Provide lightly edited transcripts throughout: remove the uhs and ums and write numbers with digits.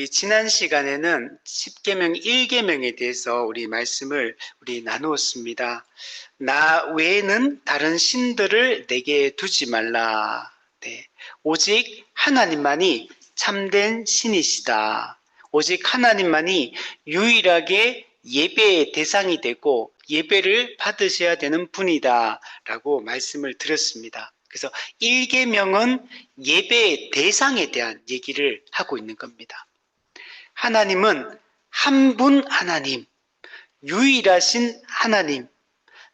지난 시간에는 10계명 1계명에 대해서 말씀을 나누었습니다. 나 외에는 다른 신들을 내게 두지 말라. 네. 오직 하나님만이 참된 신이시다. 오직 하나님만이 유일하게 예배의 대상이 되고 예배를 받으셔야 되는 분이다 라고 말씀을 드렸습니다. 그래서 1계명은 예배의 대상에 대한 얘기를 하고 있는 겁니다. 하나님은 한 분 하나님, 유일하신 하나님,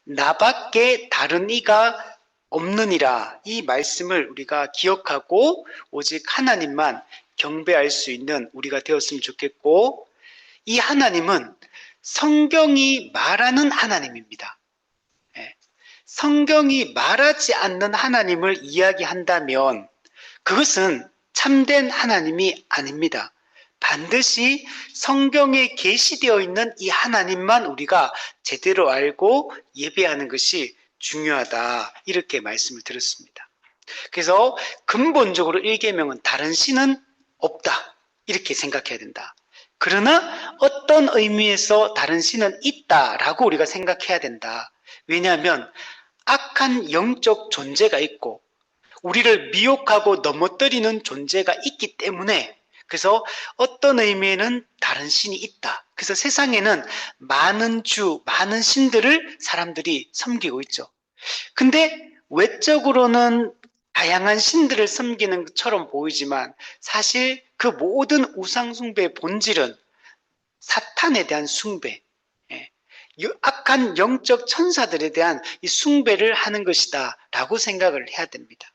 나밖에 다른 이가 없느니라. 이 말씀을 우리가 기억하고 오직 하나님만 경배할 수 있는 우리가 되었으면 좋겠고, 이 하나님은 성경이 말하는 하나님입니다. 성경이 말하지 않는 하나님을 이야기한다면 그것은 참된 하나님이 아닙니다. 반드시 성경에 계시되어 있는 이 하나님만 우리가 제대로 알고 예배하는 것이 중요하다. 이렇게 말씀을 드렸습니다. 그래서 근본적으로 1계명은 다른 신은 없다. 이렇게 생각해야 된다. 그러나 어떤 의미에서 다른 신은 있다라고 우리가 생각해야 된다. 왜냐하면 악한 영적 존재가 있고 우리를 미혹하고 넘어뜨리는 존재가 있기 때문에, 그래서 어떤 의미에는 다른 신이 있다. 그래서 세상에는 많은 주, 많은 신들을 사람들이 섬기고 있죠. 근데 외적으로는 다양한 신들을 섬기는 것처럼 보이지만 사실 그 모든 우상숭배의 본질은 사탄에 대한 숭배, 악한 영적 천사들에 대한 이 숭배를 하는 것이다 라고 생각을 해야 됩니다.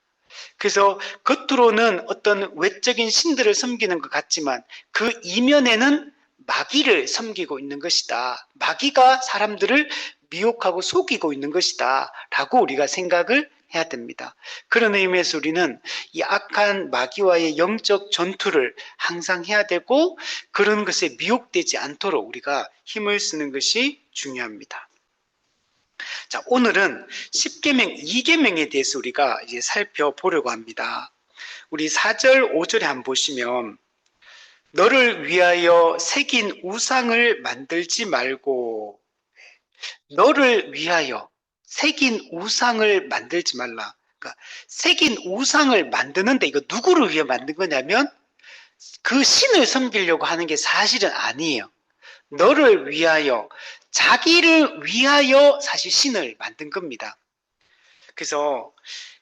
그래서 겉으로는 어떤 외적인 신들을 섬기는 것 같지만 그 이면에는 마귀를 섬기고 있는 것이다. 마귀가 사람들을 미혹하고 속이고 있는 것이다 라고 우리가 생각을 해야 됩니다. 그런 의미에서 우리는 이 악한 마귀와의 영적 전투를 항상 해야 되고 그런 것에 미혹되지 않도록 우리가 힘을 쓰는 것이 중요합니다. 자, 오늘은 10계명 2계명에 대해서 우리가 이제 살펴보려고 합니다. 우리 4절 5절에 한번 보시면 너를 위하여 새긴 우상을 만들지 말고, 너를 위하여 새긴 우상을 만들지 말라. 그러니까 새긴 우상을 만드는데 이거 누구를 위해 만든 거냐면 그 신을 섬기려고 하는 게 사실은 아니에요. 너를 위하여, 자기를 위하여 사실 신을 만든 겁니다. 그래서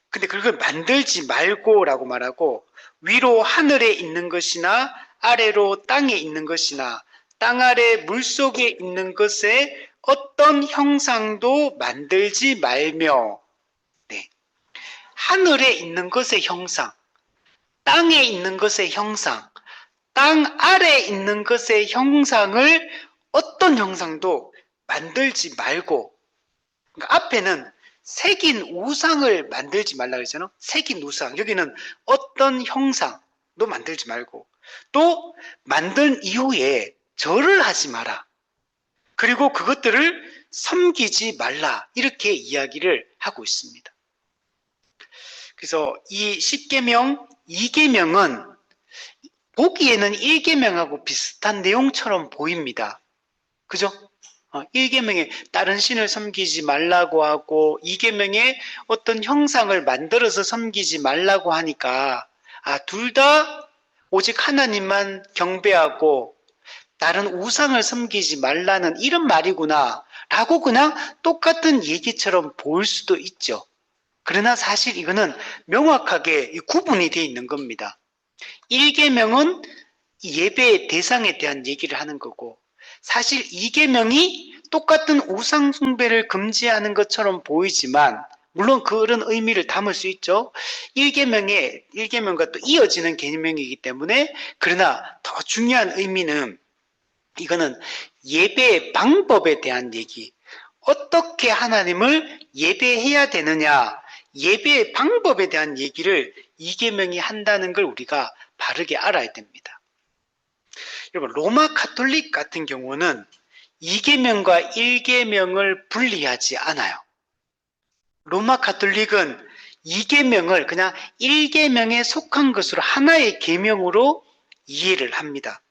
근데 그걸 만들지 말고 라고 말하고, 위로 하늘에 있는 것이나 아래로 땅에 있는 것이나 땅 아래 물속에 있는 것에 어떤 형상도 만들지 말며, 네. 하늘에 있는 것의 형상, 땅에 있는 것의 형상, 땅 아래에 있는 것의 형상을 어떤 형상도 만들지 말고, 그러니까 앞에는 새긴 우상을 만들지 말라 그러잖아요. 새긴 우상, 여기는 어떤 형상도 만들지 말고, 또 만든 이후에 절을 하지 마라. 그리고 그것들을 섬기지 말라. 이렇게 이야기를 하고 있습니다. 그래서 이 10계명, 2계명은 보기에는 1계명하고 비슷한 내용처럼 보입니다. 그죠? 1계명에 다른 신을 섬기지 말라고 하고 2계명에 어떤 형상을 만들어서 섬기지 말라고 하니까 둘 다 오직 하나님만 경배하고 다른 우상을 섬기지 말라는 이런 말이구나 라고 그냥 똑같은 얘기처럼 보일 수도 있죠. 그러나 사실 이거는 명확하게 구분이 되어 있는 겁니다. 1계명은 예배의 대상에 대한 얘기를 하는 거고, 사실 2계명이 똑같은 우상 숭배를 금지하는 것처럼 보이지만 물론 그런 의미를 담을 수 있죠. 1계명과 또 이어지는 계명이기 때문에, 그러나 더 중요한 의미는 이거는 예배의 방법에 대한 얘기, 어떻게 하나님을 예배해야 되느냐, 예배의 방법에 대한 얘기를 2계명이 한다는 걸 우리가 바르게 알아야 됩니다. 여러분, 로마 가톨릭 같은 경우는 2계명과 1계명을 분리하지 않아요. 로마 가톨릭은 2계명을 그냥 1계명에 속한 것으로 하나의 계명으로 이해를 합니다.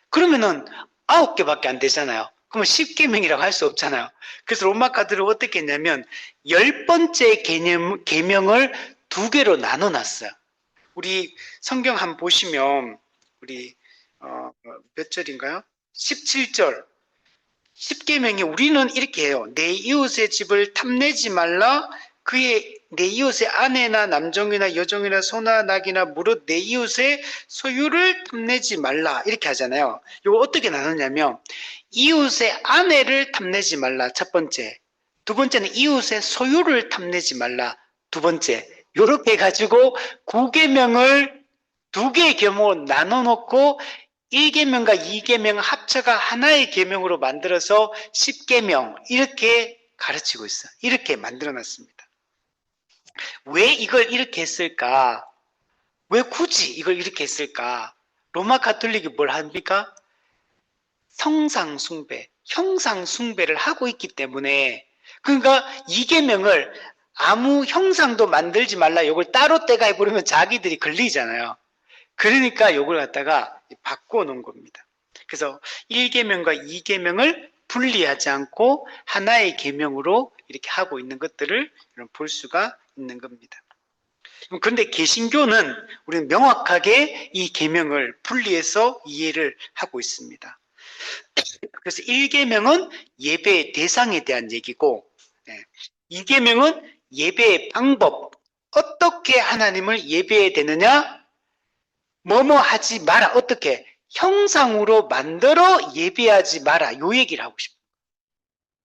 그러면은 9개밖에 안 되잖아요. 그러면 10계명이라고 할 수 없잖아요. 그래서 로마 카드를 어떻게 했냐면 10번째 계명을 2개로 나눠 놨어요. 우리 성경 한번 보시면 우리 몇 절인가요? 17절. 10계명이 우리는 이렇게 해요. 내 이웃의 집을 탐내지 말라. 내 이웃의 아내나 남종이나 여종이나 소나 낙이나 무릇 내 이웃의 소유를 탐내지 말라. 이렇게 하잖아요. 이거 어떻게 나누냐면 이웃의 아내를 탐내지 말라. 첫 번째. 두 번째는 이웃의 소유를 탐내지 말라. 두 번째. 이렇게 해가지고 9계명을 2개의 계명으로 나눠 놓고 1계명과 2계명 합쳐가 하나의 계명으로 만들어서 10계명 이렇게 가르치고 있어요. 이렇게 만들어 놨습니다. 왜 이걸 이렇게 했을까? 왜 굳이 이걸 이렇게 했을까? 로마 가톨릭이 뭘 합니까? 성상 숭배, 형상 숭배를 하고 있기 때문에 그러니까 2계명을 아무 형상도 만들지 말라 이걸 따로 떼가 해버리면 자기들이 걸리잖아요. 그러니까 이걸 갖다가 바꿔 놓은 겁니다. 그래서 1계명과 2계명을 분리하지 않고 하나의 계명으로 이렇게 하고 있는 것들을 볼 수가 있는 겁니다. 그런데 개신교는 우리는 명확하게 이 계명을 분리해서 이해를 하고 있습니다. 그래서 1계명은 예배의 대상에 대한 얘기고 2계명은 예배의 방법, 어떻게 하나님을 예배해야 되느냐? 뭐뭐 하지 마라. 어떻게? 형상으로 만들어 예배하지 마라. 요 얘기를 하고 싶어요.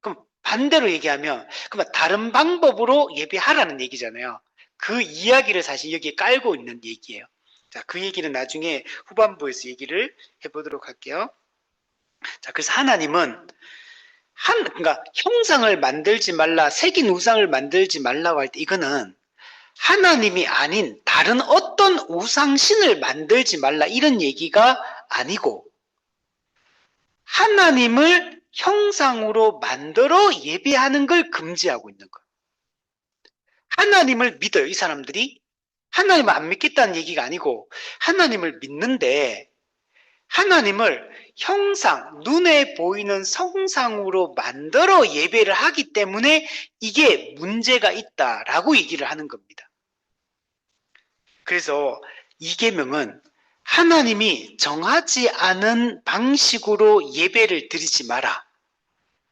그럼 반대로 얘기하면 그럼 다른 방법으로 예배하라는 얘기잖아요. 그 이야기를 사실 여기에 깔고 있는 얘기예요. 자, 그 얘기는 나중에 후반부에서 얘기를 해보도록 할게요. 자, 그래서 하나님은 그러니까 형상을 만들지 말라, 새긴 우상을 만들지 말라고 할 때 이거는 하나님이 아닌 다른 어떤 우상신을 만들지 말라 이런 얘기가 아니고 하나님을 형상으로 만들어 예배하는 걸 금지하고 있는 거예요. 하나님을 믿어요, 이 사람들이. 하나님을 안 믿겠다는 얘기가 아니고 하나님을 믿는데 하나님을 형상, 눈에 보이는 성상으로 만들어 예배를 하기 때문에 이게 문제가 있다라고 얘기를 하는 겁니다. 그래서 이 계명은 하나님이 정하지 않은 방식으로 예배를 드리지 마라.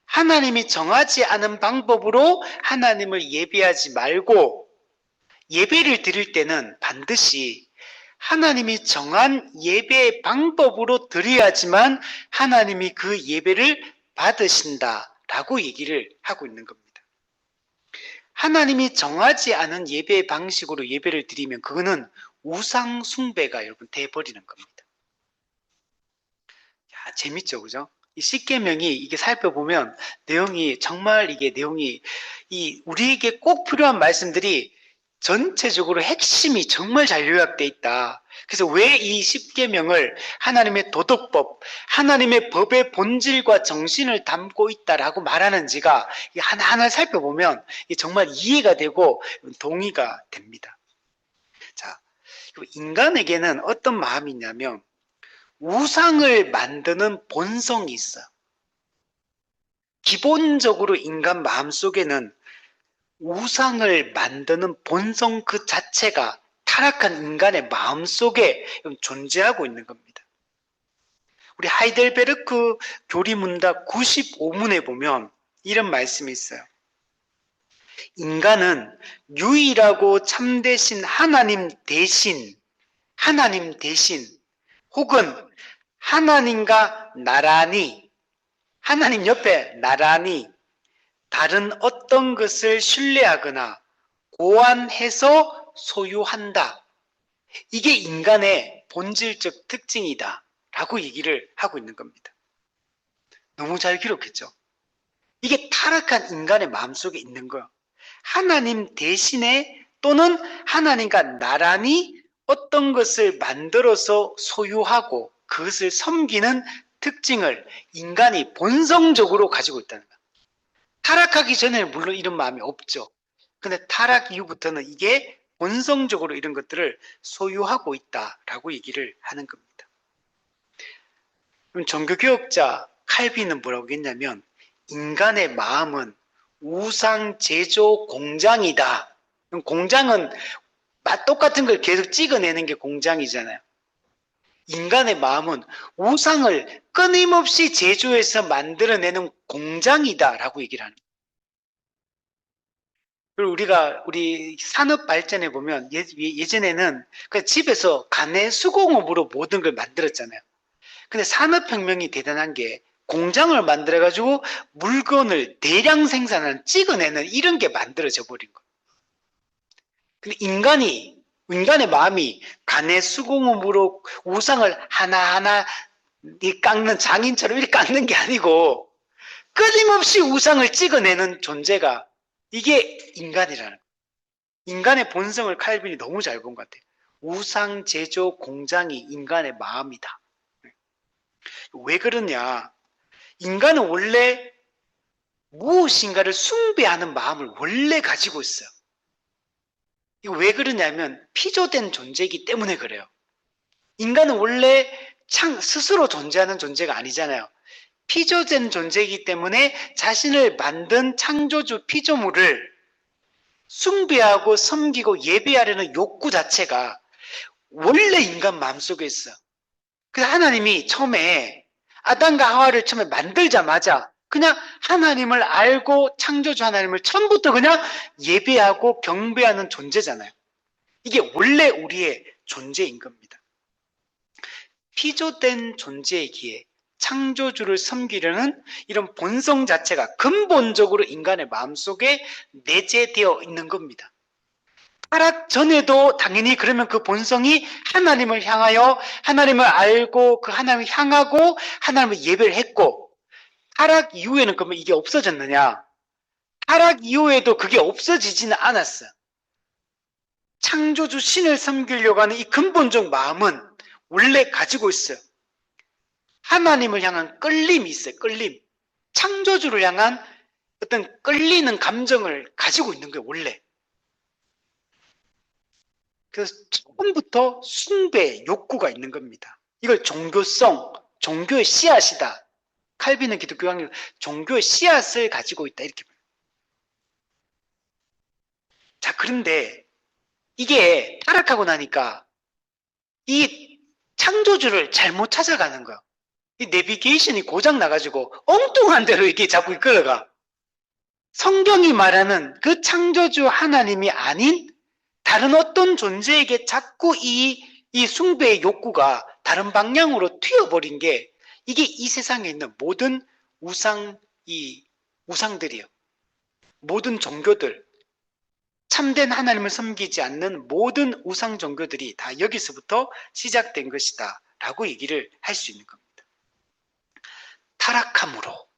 하나님이 정하지 않은 방법으로 하나님을 예배하지 말고 예배를 드릴 때는 반드시 하나님이 정한 예배의 방법으로 드려야지만 하나님이 그 예배를 받으신다라고 얘기를 하고 있는 겁니다. 하나님이 정하지 않은 예배의 방식으로 예배를 드리면 그거는 우상 숭배가 여러분 돼버리는 겁니다. 야, 재밌죠, 그죠? 이 십계명이 이게 살펴보면 내용이 정말 이게 내용이 우리에게 꼭 필요한 말씀들이 전체적으로 핵심이 정말 잘 요약돼 있다. 그래서 왜 이 십계명을 하나님의 도덕법, 하나님의 법의 본질과 정신을 담고 있다라고 말하는지가 하나하나 살펴보면 정말 이해가 되고 동의가 됩니다. 자, 인간에게는 어떤 마음이 있냐면 우상을 만드는 본성이 있어요. 기본적으로 인간 마음속에는 우상을 만드는 본성 그 자체가 타락한 인간의 마음속에 존재하고 있는 겁니다. 우리 하이델베르크 교리문답 95문에 보면 이런 말씀이 있어요. 인간은 유일하고 참되신 하나님 대신 혹은 하나님과 나란히 하나님 옆에 나란히 다른 어떤 것을 신뢰하거나 고안해서 소유한다. 이게 인간의 본질적 특징이다 라고 얘기를 하고 있는 겁니다. 너무 잘 기록했죠? 이게 타락한 인간의 마음속에 있는 거예요. 하나님 대신에 또는 하나님과 나란히 어떤 것을 만들어서 소유하고 그것을 섬기는 특징을 인간이 본성적으로 가지고 있다는 거예요. 타락하기 전에는 물론 이런 마음이 없죠. 근데 타락 이후부터는 이게 본성적으로 이런 것들을 소유하고 있다라고 얘기를 하는 겁니다. 그럼 종교개혁자 칼빈은 뭐라고 했냐면 인간의 마음은 우상 제조 공장이다. 그럼 공장은 맛 똑같은 걸 계속 찍어내는 게 공장이잖아요. 인간의 마음은 우상을 끊임없이 제조해서 만들어내는 공장이다라고 얘기를 하는 거예요. 그리고 우리 산업 발전에 보면 예전에는 그 집에서 가내 수공업으로 모든 걸 만들었잖아요. 근데 산업혁명이 대단한 게 공장을 만들어가지고 물건을 대량 생산하는, 찍어내는 이런 게 만들어져 버린 거예요. 근데 인간의 마음이 가내 수공업으로 우상을 하나하나 깎는 장인처럼 이렇게 깎는 게 아니고 끊임없이 우상을 찍어내는 존재가 이게 인간이라는 거예요. 인간의 본성을 칼빈이 너무 잘 본 것 같아요. 우상 제조 공장이 인간의 마음이다. 왜 그러냐? 인간은 원래 무엇인가를 숭배하는 마음을 원래 가지고 있어요. 이거 왜 그러냐면 피조된 존재이기 때문에 그래요. 인간은 원래 스스로 존재하는 존재가 아니잖아요. 피조된 존재이기 때문에 자신을 만든 창조주 피조물을 숭배하고 섬기고 예배하려는 욕구 자체가 원래 인간 마음속에 있어요. 그래서 하나님이 처음에 아담과 하와를 처음에 만들자마자 그냥 하나님을 알고 창조주 하나님을 처음부터 그냥 예배하고 경배하는 존재잖아요. 이게 원래 우리의 존재인 겁니다. 피조된 존재이기에 창조주를 섬기려는 이런 본성 자체가 근본적으로 인간의 마음속에 내재되어 있는 겁니다. 타락 전에도 당연히 그러면 그 본성이 하나님을 향하여 하나님을 알고 그 하나님을 향하고 하나님을 예배를 했고, 타락 이후에는 그러면 이게 없어졌느냐? 타락 이후에도 그게 없어지지는 않았어요. 창조주 신을 섬기려고 하는 이 근본적 마음은 원래 가지고 있어요. 하나님을 향한 끌림이 있어요. 끌림. 창조주를 향한 어떤 끌리는 감정을 가지고 있는 거예요. 원래. 그래서 처음부터 숭배 욕구가 있는 겁니다. 이걸 종교성, 종교의 씨앗이다. 칼빈은 기독교 강의 종교의 씨앗을 가지고 있다 이렇게 봐요. 자, 그런데 이게 타락하고 나니까 이 창조주를 잘못 찾아가는 거야. 이 내비게이션이 고장 나가지고 엉뚱한 대로 이게 자꾸 이끌어가. 성경이 말하는 그 창조주 하나님이 아닌 다른 어떤 존재에게 자꾸 이 숭배의 욕구가 다른 방향으로 튀어버린 게 이게 이 세상에 있는 모든 우상들이요. 모든 종교들, 참된 하나님을 섬기지 않는 모든 우상 종교들이 다 여기서부터 시작된 것이다 라고 얘기를 할 수 있는 겁니다. 타락함으로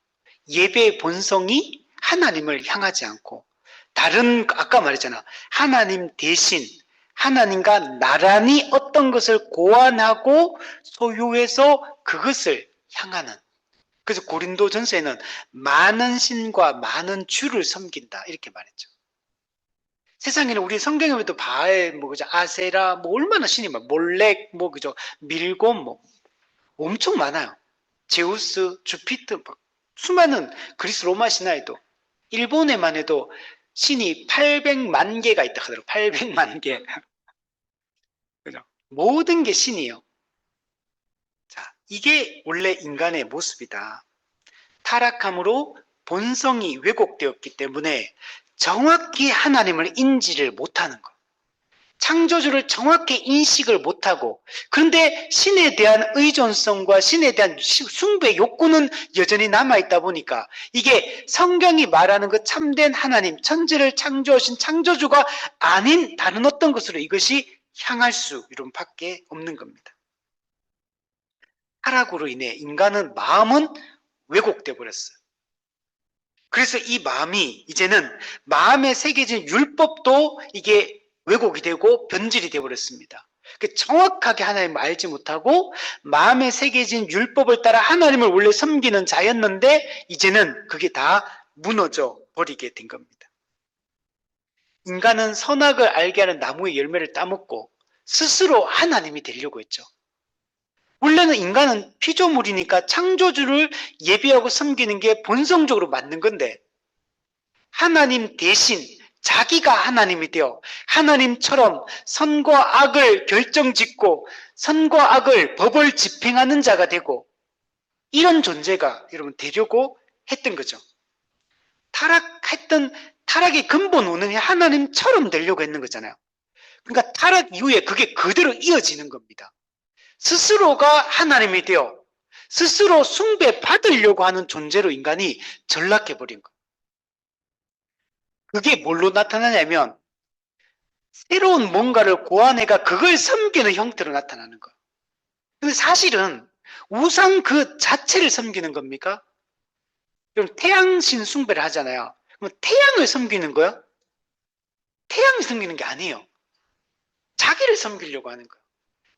예배의 본성이 하나님을 향하지 않고 다른, 아까 말했잖아, 하나님 대신 하나님과 나란히 어떤 것을 고안하고 소유해서 그것을 향하는, 그래서 고린도전서에는 많은 신과 많은 주를 섬긴다 이렇게 말했죠. 세상에는 우리 성경에 보면 바알, 그죠, 아세라, 얼마나 신이 많아요. 몰렉, 그죠, 밀곰, 엄청 많아요. 제우스, 주피터, 수많은 그리스 로마 신화에도, 일본에만 해도 신이 800만 개가 있다 하더라고요. 800만 개. 그죠? 모든 게 신이에요. 자, 이게 원래 인간의 모습이다. 타락함으로 본성이 왜곡되었기 때문에 정확히 하나님을 인지를 못하는 것. 창조주를 정확히 인식을 못하고, 그런데 신에 대한 의존성과 신에 대한 숭배 욕구는 여전히 남아있다 보니까 이게 성경이 말하는 그 참된 하나님, 천지를 창조하신 창조주가 아닌 다른 어떤 것으로 이것이 향할 수밖에 없는 겁니다. 타락으로 인해 인간은 마음은 왜곡되어 버렸어요. 그래서 이 마음이 이제는 마음에 새겨진 율법도 이게 왜곡이 되고 변질이 되어버렸습니다. 정확하게 하나님을 알지 못하고 마음에 새겨진 율법을 따라 하나님을 원래 섬기는 자였는데 이제는 그게 다 무너져 버리게 된 겁니다. 인간은 선악을 알게 하는 나무의 열매를 따먹고 스스로 하나님이 되려고 했죠. 원래는 인간은 피조물이니까 창조주를 예배하고 섬기는 게 본성적으로 맞는 건데 하나님 대신 자기가 하나님이 되어 하나님처럼 선과 악을 결정짓고 선과 악을 법을 집행하는 자가 되고 이런 존재가 여러분 되려고 했던 거죠. 타락의 근본 원인이 하나님처럼 되려고 했는 거잖아요. 그러니까 타락 이후에 그게 그대로 이어지는 겁니다. 스스로가 하나님이 되어 스스로 숭배받으려고 하는 존재로 인간이 전락해버린 거예요. 그게 뭘로 나타나냐면 새로운 뭔가를 고안해가 그걸 섬기는 형태로 나타나는 거예요. 근데 사실은 우상 그 자체를 섬기는 겁니까? 그럼 태양신 숭배를 하잖아요. 그럼 태양을 섬기는 거야? 태양을 섬기는 게 아니에요. 자기를 섬기려고 하는 거예요.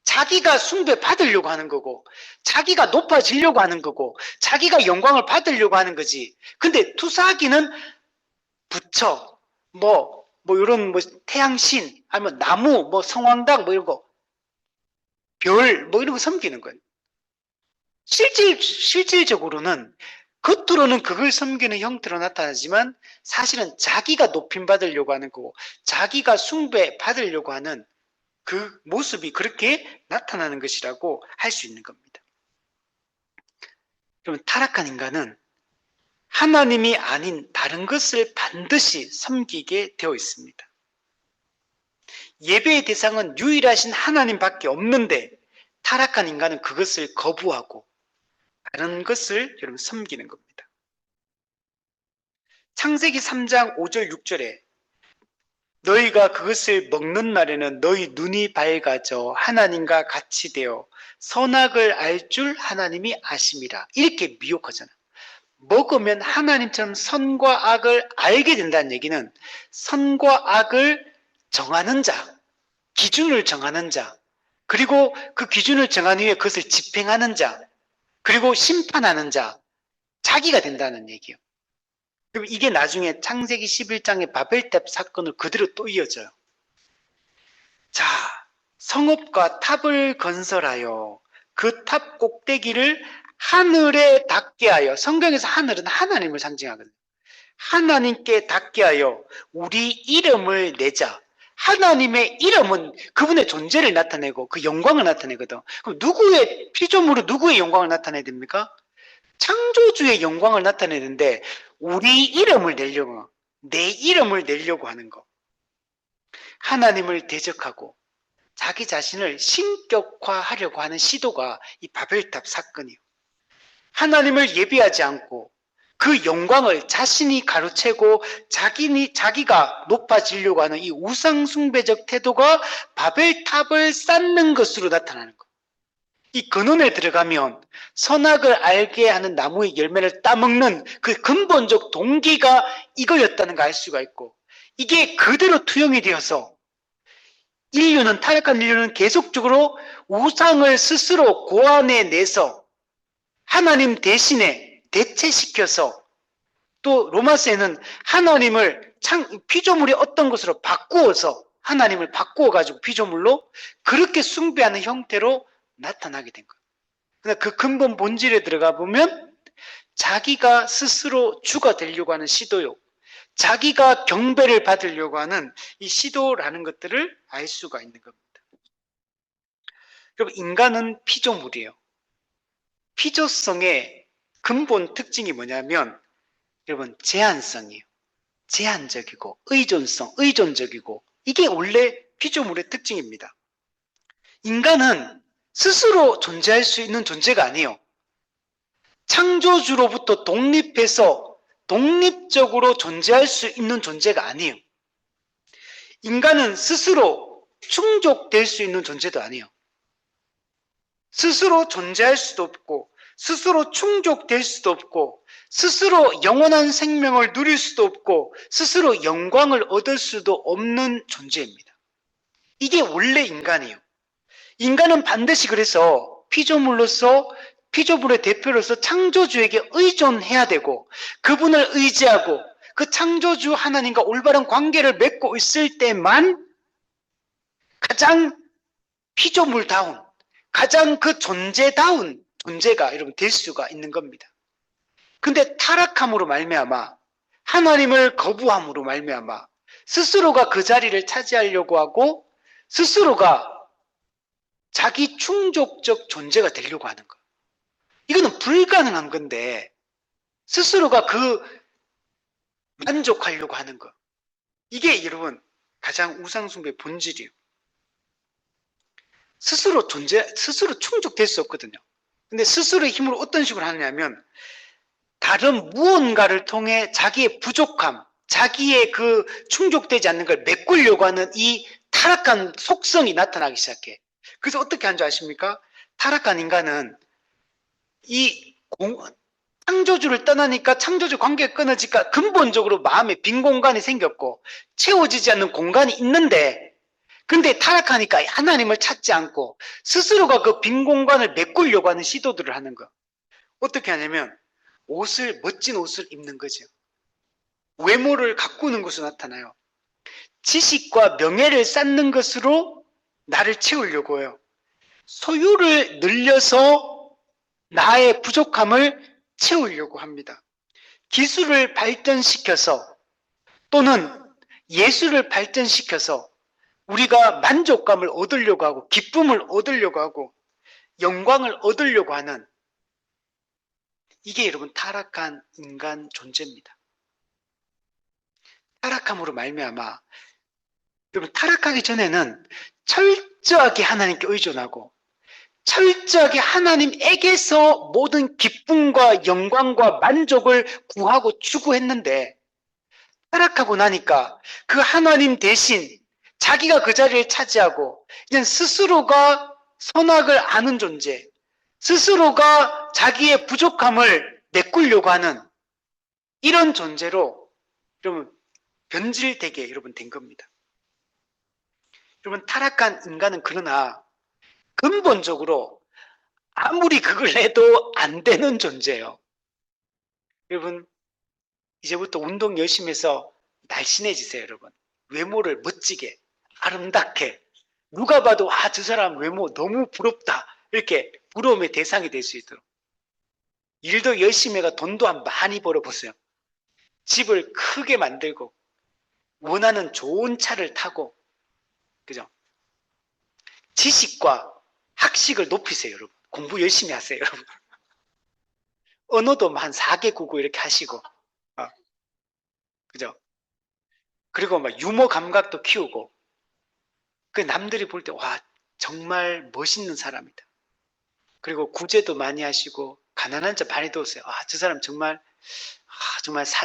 자기가 숭배받으려고 하는 거고 자기가 높아지려고 하는 거고 자기가 영광을 받으려고 하는 거지. 근데 투사하기는 부처 이런 태양신 아니면 나무 성왕당 이런 거 별 이런 거 섬기는 거예요. 실질적으로는 겉으로는 그걸 섬기는 형태로 나타나지만 사실은 자기가 높임받으려고 하는 거고 자기가 숭배받으려고 하는 그 모습이 그렇게 나타나는 것이라고 할 수 있는 겁니다. 그러면 타락한 인간은 하나님이 아닌 다른 것을 반드시 섬기게 되어 있습니다. 예배의 대상은 유일하신 하나님밖에 없는데 타락한 인간은 그것을 거부하고 다른 것을 여러분 섬기는 겁니다. 창세기 3장 5절 6절에 너희가 그것을 먹는 날에는 너희 눈이 밝아져 하나님과 같이 되어 선악을 알 줄 하나님이 아심이라. 이렇게 미혹하잖아. 먹으면 하나님처럼 선과 악을 알게 된다는 얘기는 선과 악을 정하는 자, 기준을 정하는 자, 그리고 그 기준을 정한 후에 그것을 집행하는 자, 그리고 심판하는 자, 자기가 된다는 얘기예요. 그럼 이게 나중에 창세기 11장의 바벨탑 사건을 그대로 또 이어져요. 자, 성읍과 탑을 건설하여 그 탑 꼭대기를 하늘에 닿게 하여, 성경에서 하늘은 하나님을 상징하거든요. 하나님께 닿게 하여 우리 이름을 내자. 하나님의 이름은 그분의 존재를 나타내고 그 영광을 나타내거든. 그럼 누구의 피조물은 누구의 영광을 나타내야 됩니까? 창조주의 영광을 나타내는데 우리 이름을 내려고, 내 이름을 내려고 하는 거. 하나님을 대적하고 자기 자신을 신격화하려고 하는 시도가 이 바벨탑 사건이에요. 하나님을 예배하지 않고 그 영광을 자신이 가로채고 자기가 높아지려고 하는 이 우상숭배적 태도가 바벨탑을 쌓는 것으로 나타나는 거. 이 근원에 들어가면 선악을 알게 하는 나무의 열매를 따먹는 그 근본적 동기가 이거였다는 걸 알 수가 있고 이게 그대로 투영이 되어서 타락한 인류는 계속적으로 우상을 스스로 고안해내서 하나님 대신에 대체시켜서 또 로마서에는 하나님을 피조물이 어떤 것으로 바꾸어서 하나님을 바꾸어가지고 피조물로 그렇게 숭배하는 형태로 나타나게 된 거예요. 그러나 그 근본 본질에 들어가 보면 자기가 스스로 주가 되려고 하는 시도요. 자기가 경배를 받으려고 하는 이 시도라는 것들을 알 수가 있는 겁니다. 여러분, 인간은 피조물이에요. 피조성의 근본 특징이 뭐냐면 여러분 제한성이에요. 제한적이고 의존적이고 이게 원래 피조물의 특징입니다. 인간은 스스로 존재할 수 있는 존재가 아니에요. 창조주로부터 독립해서 독립적으로 존재할 수 있는 존재가 아니에요. 인간은 스스로 충족될 수 있는 존재도 아니에요. 스스로 존재할 수도 없고 스스로 충족될 수도 없고 스스로 영원한 생명을 누릴 수도 없고 스스로 영광을 얻을 수도 없는 존재입니다. 이게 원래 인간이에요. 인간은 반드시 그래서 피조물의 대표로서 창조주에게 의존해야 되고 그분을 의지하고 그 창조주 하나님과 올바른 관계를 맺고 있을 때만 가장 피조물다운 가장 그 존재다운 존재가 여러분 될 수가 있는 겁니다. 근데 타락함으로 말미암아 하나님을 거부함으로 말미암아 스스로가 그 자리를 차지하려고 하고 스스로가 자기 충족적 존재가 되려고 하는 거. 이거는 불가능한 건데 스스로가 그 만족하려고 하는 거. 이게 여러분 가장 우상숭배의 본질이에요. 스스로 충족될 수 없거든요. 근데 스스로의 힘으로 어떤 식으로 하느냐면 다른 무언가를 통해 자기의 부족함, 자기의 그 충족되지 않는 걸 메꾸려고 하는 이 타락한 속성이 나타나기 시작해. 그래서 어떻게 하는 줄 아십니까? 타락한 인간은 창조주를 떠나니까 창조주 관계가 끊어지니까 근본적으로 마음에 빈 공간이 생겼고 채워지지 않는 공간이 있는데 근데 타락하니까 하나님을 찾지 않고 스스로가 그 빈 공간을 메꾸려고 하는 시도들을 하는 거. 어떻게 하냐면 멋진 옷을 입는 거죠. 외모를 가꾸는 것으로 나타나요. 지식과 명예를 쌓는 것으로 나를 채우려고 해요. 소유를 늘려서 나의 부족함을 채우려고 합니다. 기술을 발전시켜서 또는 예술을 발전시켜서 우리가 만족감을 얻으려고 하고 기쁨을 얻으려고 하고 영광을 얻으려고 하는 이게 여러분 타락한 인간 존재입니다. 타락함으로 말미암아 여러분 타락하기 전에는 철저하게 하나님께 의존하고 철저하게 하나님에게서 모든 기쁨과 영광과 만족을 구하고 추구했는데 타락하고 나니까 그 하나님 대신 자기가 그 자리를 차지하고 이제 스스로가 선악을 아는 존재, 스스로가 자기의 부족함을 메꾸려고 하는 이런 존재로 여러분 변질되게 여러분 된 겁니다. 여러분 타락한 인간은 그러나 근본적으로 아무리 그걸 해도 안 되는 존재예요. 여러분 이제부터 운동 열심히 해서 날씬해지세요. 여러분 외모를 멋지게 아름답게 누가 봐도 저 사람 외모 너무 부럽다 이렇게 부러움의 대상이 될 수 있도록 일도 열심히 해가 돈도 많이 벌어보세요. 집을 크게 만들고 원하는 좋은 차를 타고 그죠? 지식과 학식을 높이세요. 여러분 공부 열심히 하세요. 여러분 언어도 한 4개 국어 이렇게 하시고 그죠? 그리고 막 유머 감각도 키우고 그 남들이 볼 때 와 정말 멋있는 사람이다. 그리고 구제도 많이 하시고 가난한 자 많이 도우세요. 저 사람 정말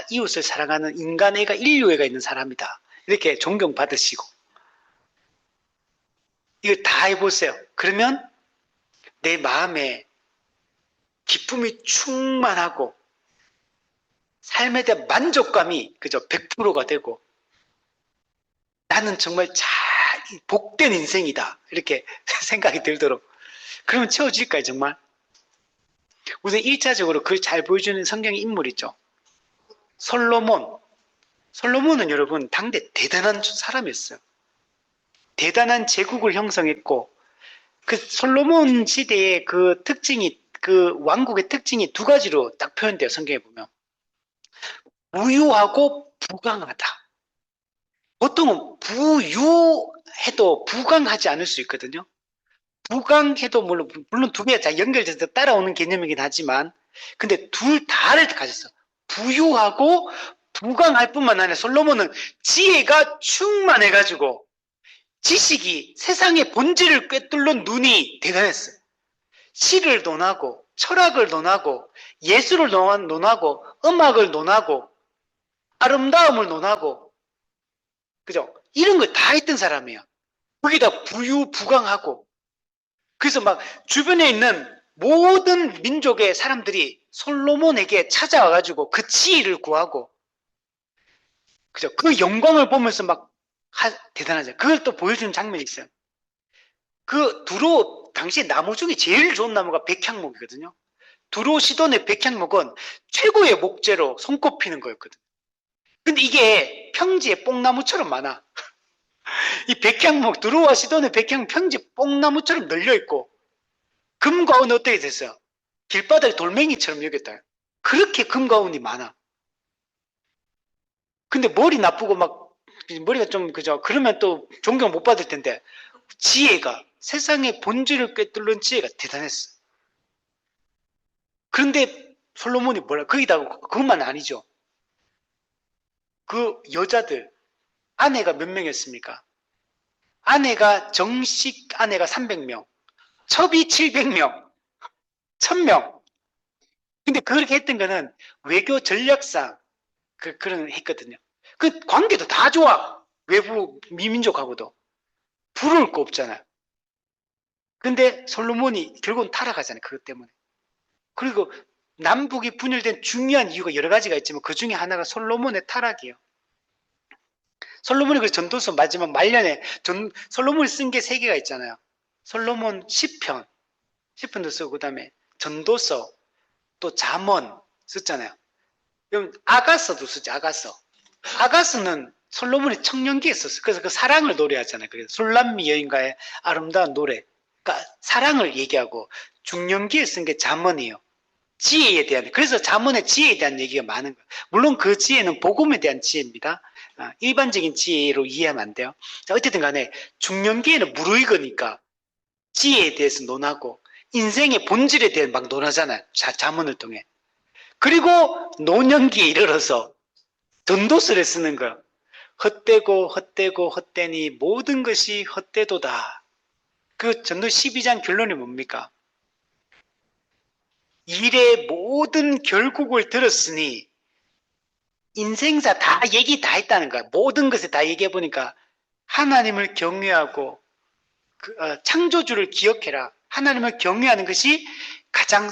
이웃을 사랑하는 인간애가 인류애가 있는 사람이다. 이렇게 존경받으시고 이걸 다 해보세요. 그러면 내 마음에 기쁨이 충만하고 삶에 대한 만족감이 그죠 100%가 되고 나는 정말 복된 인생이다 이렇게 생각이 들도록 그러면 채워질까요 정말? 우선 1차적으로 그걸 잘 보여주는 성경의 인물 있죠. 솔로몬은 여러분 당대 대단한 사람이었어요. 대단한 제국을 형성했고 그 솔로몬 시대의 그 특징이 그 왕국의 특징이 두 가지로 딱 표현돼요. 성경에 보면 부유하고 부강하다. 보통은 부유해도 부강하지 않을 수 있거든요. 부강해도 물론 두 개가 연결돼서 따라오는 개념이긴 하지만 근데 둘 다를 가졌어. 부유하고 부강할 뿐만 아니라 솔로몬은 지혜가 충만해가지고 지식이 세상의 본질을 꿰뚫는 눈이 대단했어요. 시를 논하고 철학을 논하고 예술을 논하고 음악을 논하고 아름다움을 논하고 그죠? 이런 걸 다 했던 사람이에요. 거기다 부강하고 그래서 막 주변에 있는 모든 민족의 사람들이 솔로몬에게 찾아와가지고 그 지혜를 구하고 그죠? 그 영광을 보면서 막 대단하죠. 그걸 또 보여주는 장면이 있어요. 그 당시 나무 중에 제일 좋은 나무가 백향목이거든요. 시돈의 백향목은 최고의 목재로 손꼽히는 거였거든. 근데 이게 평지에 뽕나무처럼 많아. 이 백향목, 시돈의 백향목 평지 뽕나무처럼 널려 있고 금과은은 어떻게 됐어요? 길바닥에 돌멩이처럼 여겼다. 그렇게 금과은이 많아. 근데 머리 나쁘고 막 머리가 좀 그죠? 그러면 또 존경 못 받을 텐데 지혜가 세상의 본질을 꿰뚫는 지혜가 대단했어. 그런데 솔로몬이 뭐라 거기다가 그것만 아니죠. 그 여자들 아내가 몇 명이었습니까? 아내가 정식 아내가 300명, 첩이 700명, 1000명. 근데 그렇게 했던 거는 외교 전략상 그런 했거든요. 그 관계도 다 좋아. 외부 미민족하고도 부러울 거 없잖아요. 근데 솔로몬이 결국은 타락하잖아요. 그것 때문에. 그리고 남북이 분열된 중요한 이유가 여러 가지가 있지만 그 중에 하나가 솔로몬의 타락이에요. 솔로몬이 그 전도서 마지막 말년에 솔로몬이 쓴 게 세 개가 있잖아요. 솔로몬 시편, 시편도 쓰고 그다음에 전도서 또 잠언 썼잖아요. 그럼 아가서도 쓰지. 아가서는 솔로몬이 청년기에 썼어. 그래서 그 사랑을 노래하잖아요. 그래서 술람미 여인과의 아름다운 노래. 그러니까 사랑을 얘기하고 중년기에 쓴 게 잠언이에요. 지혜에 대한, 그래서 잠언의 지혜에 대한 얘기가 많은 거예요. 물론 그 지혜는 복음에 대한 지혜입니다. 일반적인 지혜로 이해하면 안 돼요. 자, 어쨌든 간에 중년기에는 무르익으니까 지혜에 대해서 논하고 인생의 본질에 대해 막 논하잖아요. 잠언을 통해. 그리고 노년기에 이르러서 전도서를 쓰는 거예요. 헛되고 헛되고 헛되니 모든 것이 헛되도다. 그 전도 12장 결론이 뭡니까? 일의 모든 결국을 들었으니 인생사 다 얘기 다 했다는 거야. 모든 것을 다 얘기해 보니까 하나님을 경외하고 창조주를 기억해라. 하나님을 경외하는 것이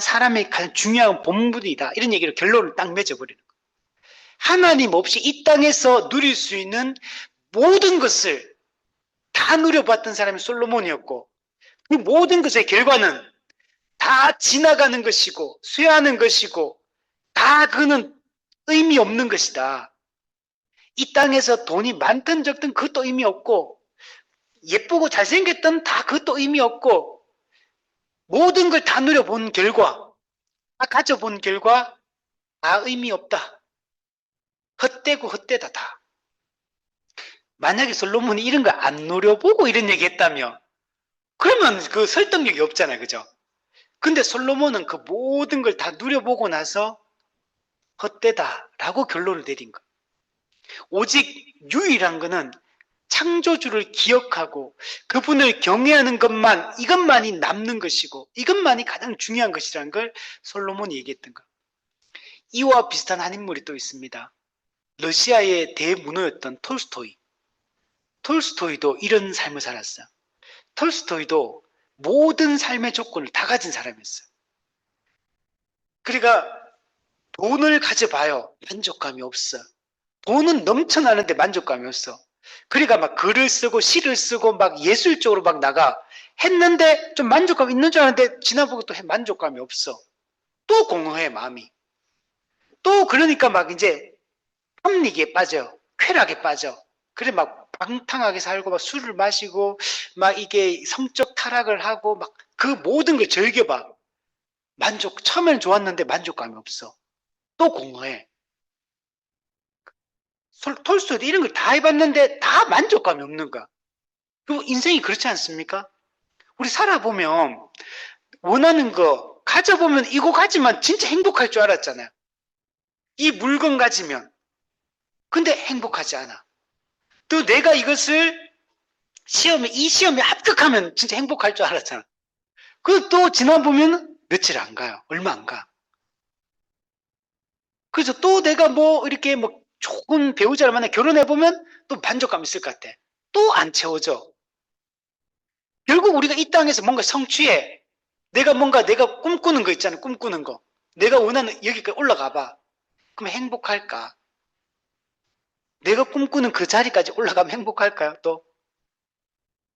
사람의 가장 중요한 본분이다. 이런 얘기로 결론을 딱 맺어버리는 거야. 하나님 없이 이 땅에서 누릴 수 있는 모든 것을 다 누려봤던 사람이 솔로몬이었고 그 모든 것의 결과는 다 지나가는 것이고 쇠하는 것이고 다 그는 의미 없는 것이다. 이 땅에서 돈이 많든 적든 그것도 의미 없고 예쁘고 잘생겼던 다 그것도 의미 없고 모든 걸 다 누려본 결과 다 가져본 결과 다 의미 없다. 헛되고 헛되다 다. 만약에 솔로몬이 이런 걸 안 누려보고 이런 얘기 했다면 그러면 그 설득력이 없잖아요. 그죠? 근데 솔로몬은 그 모든 걸 다 누려보고 나서 헛되다라고 결론을 내린 거. 오직 유일한 거는 창조주를 기억하고 그분을 경외하는 것만 이것만이 남는 것이고 이것만이 가장 중요한 것이라는 걸 솔로몬이 얘기했던 거. 이와 비슷한 한 인물이 또 있습니다. 러시아의 대문호였던 톨스토이. 톨스토이도 이런 삶을 살았어요. 톨스토이도 모든 삶의 조건을 다 가진 사람이었어요. 그러니까 돈을 가져봐요. 만족감이 없어. 돈은 넘쳐나는데 만족감이 없어. 그러니까 막 글을 쓰고 시를 쓰고 막 예술적으로 막 나가 했는데 좀 만족감 있는 줄 알았는데 지나보고 또 만족감이 없어. 또 공허해 마음이. 또 그러니까 막 이제 탐닉에 빠져. 쾌락에 빠져. 그래 막 방탕하게 살고 막 술을 마시고 막 이게 성적 타락을 하고 막 그 모든 걸 즐겨봐. 처음에는 좋았는데 만족감이 없어. 또 공허해. 톨스토이도 이런 걸 다 해봤는데 다 만족감이 없는 거야. 그리고 인생이 그렇지 않습니까? 우리 살아보면 원하는 거 가져보면 이거 가지면 진짜 행복할 줄 알았잖아요. 이 물건 가지면. 근데 행복하지 않아. 또 내가 이것을 이 시험에 합격하면 진짜 행복할 줄 알았잖아. 그리고 또 지나보면 며칠 안 가요. 얼마 안 가. 그래서 또 내가 뭐 이렇게 뭐 좋은 배우자를 만나 결혼해보면 또 만족감 있을 것 같아. 또 안 채워져. 결국 우리가 이 땅에서 뭔가 성취해. 내가 꿈꾸는 거 있잖아. 꿈꾸는 거. 내가 원하는 여기까지 올라가 봐. 그럼 행복할까? 내가 꿈꾸는 그 자리까지 올라가면 행복할까요? 또?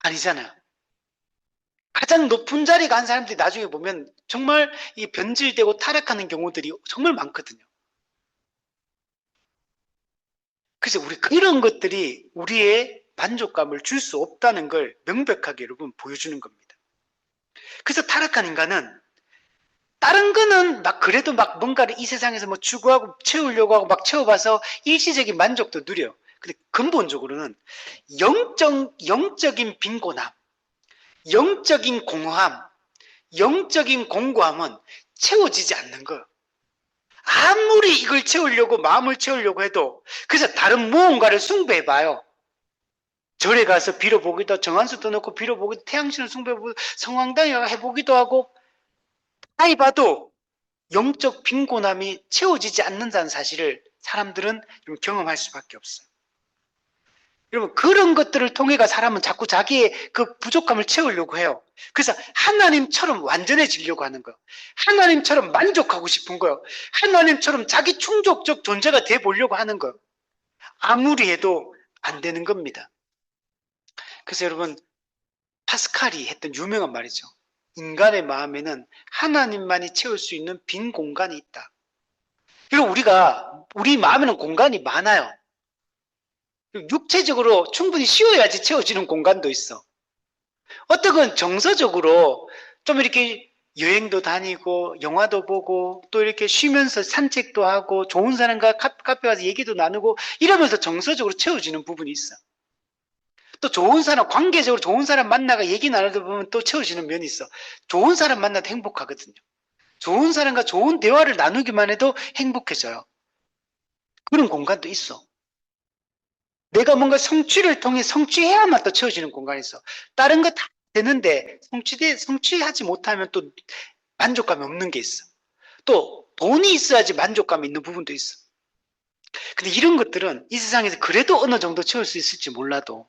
아니잖아요. 가장 높은 자리 간 사람들이 나중에 보면 정말 이 변질되고 타락하는 경우들이 정말 많거든요. 그래서 우리 이런 것들이 우리의 만족감을 줄 수 없다는 걸 명백하게 여러분 보여주는 겁니다. 그래서 타락한 인간은 다른 거는 막 그래도 막 뭔가를 이 세상에서 뭐 추구하고 채우려고 하고 막 채워봐서 일시적인 만족도 누려. 근데 근본적으로는 영적인 빈곤함, 영적인 공허함, 영적인 공고함은 채워지지 않는 거예요. 아무리 이걸 채우려고 마음을 채우려고 해도 그래서 다른 무언가를 숭배해봐요. 절에 가서 빌어보기도, 정한수 떠놓고 빌어보기도, 태양신을 숭배해보기도, 성황당에 해보기도 하고 다 해봐도 영적 빈곤함이 채워지지 않는다는 사실을 사람들은 좀 경험할 수밖에 없어요. 여러분, 그런 것들을 통해가 사람은 자꾸 자기의 그 부족함을 채우려고 해요. 그래서 하나님처럼 완전해지려고 하는 거예요. 하나님처럼 만족하고 싶은 거예요. 하나님처럼 자기 충족적 존재가 돼 보려고 하는 거예요. 아무리 해도 안 되는 겁니다. 그래서 여러분, 파스칼이 했던 유명한 말이죠. 인간의 마음에는 하나님만이 채울 수 있는 빈 공간이 있다. 그리고 우리 마음에는 공간이 많아요. 육체적으로 충분히 쉬어야지 채워지는 공간도 있어. 어떤 건 정서적으로 좀 이렇게 여행도 다니고 영화도 보고 또 이렇게 쉬면서 산책도 하고 좋은 사람과 카페 가서 얘기도 나누고 이러면서 정서적으로 채워지는 부분이 있어. 또 좋은 사람, 관계적으로 좋은 사람 만나가 얘기 나누다 보면 또 채워지는 면이 있어. 좋은 사람 만나도 행복하거든요. 좋은 사람과 좋은 대화를 나누기만 해도 행복해져요. 그런 공간도 있어. 내가 뭔가 성취를 통해 성취해야만 또 채워지는 공간이 있어. 다른 거 다 되는데 성취하지 못하면 또 만족감이 없는 게 있어. 또 돈이 있어야지 만족감이 있는 부분도 있어. 근데 이런 것들은 이 세상에서 그래도 어느 정도 채울 수 있을지 몰라도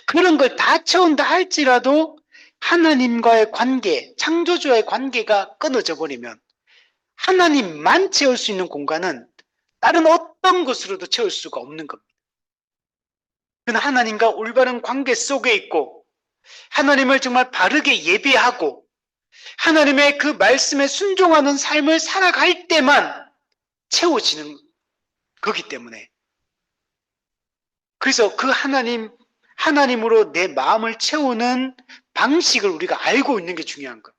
그런 걸 다 채운다 할지라도 하나님과의 관계, 창조주와의 관계가 끊어져 버리면 하나님만 채울 수 있는 공간은 다른 어떤 것으로도 채울 수가 없는 겁니다. 그는 하나님과 올바른 관계 속에 있고 하나님을 정말 바르게 예배하고 하나님의 그 말씀에 순종하는 삶을 살아갈 때만 채워지는 거기 때문에 그래서 그 하나님으로 내 마음을 채우는 방식을 우리가 알고 있는 게 중요한 거예요.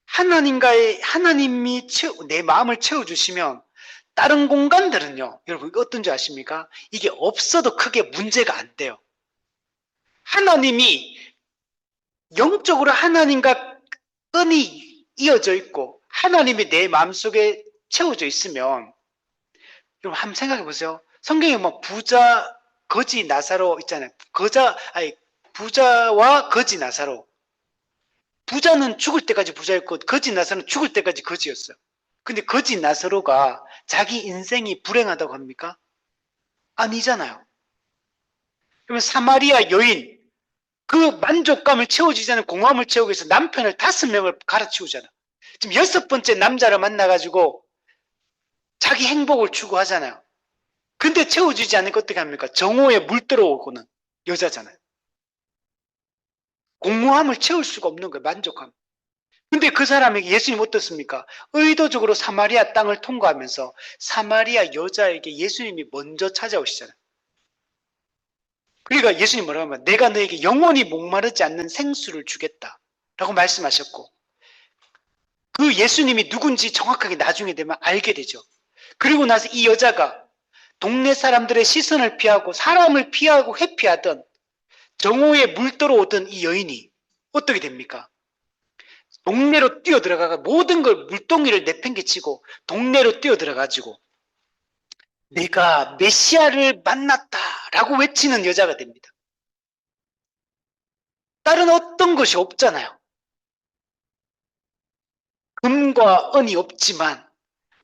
하나님이 내 마음을 채워주시면 다른 공간들은요, 여러분 어떤지 아십니까? 이게 없어도 크게 문제가 안 돼요. 하나님이 영적으로 하나님과 끈이 이어져 있고 하나님이 내 마음속에 채워져 있으면 여러분 한번 생각해 보세요. 성경에 뭐 부자, 거지, 나사로 있잖아요. 부자와 거지, 나사로. 부자는 죽을 때까지 부자였고 거지, 나사로는 죽을 때까지 거지였어요. 근데 거지, 나사로가 자기 인생이 불행하다고 합니까? 아니잖아요. 그러면 사마리아 여인, 그 만족감을 채워주지 않은 공허함을 채우기 위해서 남편을 5명을 갈아치우잖아. 지금 6번째 남자를 만나가지고 자기 행복을 추구하잖아요. 근데 채워주지 않으니까 어떻게 합니까? 정오에 물 들어오고는 여자잖아요. 공허함을 채울 수가 없는 거예요. 만족함. 근데 그 사람에게 예수님 어떻습니까? 의도적으로 사마리아 땅을 통과하면서 사마리아 여자에게 예수님이 먼저 찾아오시잖아요. 그러니까 예수님 뭐라고 하면 내가 너에게 영원히 목마르지 않는 생수를 주겠다 라고 말씀하셨고 그 예수님이 누군지 정확하게 나중에 되면 알게 되죠. 그리고 나서 이 여자가 동네 사람들의 시선을 피하고 사람을 피하고 회피하던 정오에 물 들어오던 이 여인이 어떻게 됩니까? 동네로 뛰어들어가가 모든 걸 물동이를 내팽개치고 동네로 뛰어들어가지고 내가 메시아를 만났다라고 외치는 여자가 됩니다. 다른 어떤 것이 없잖아요. 금과 은이 없지만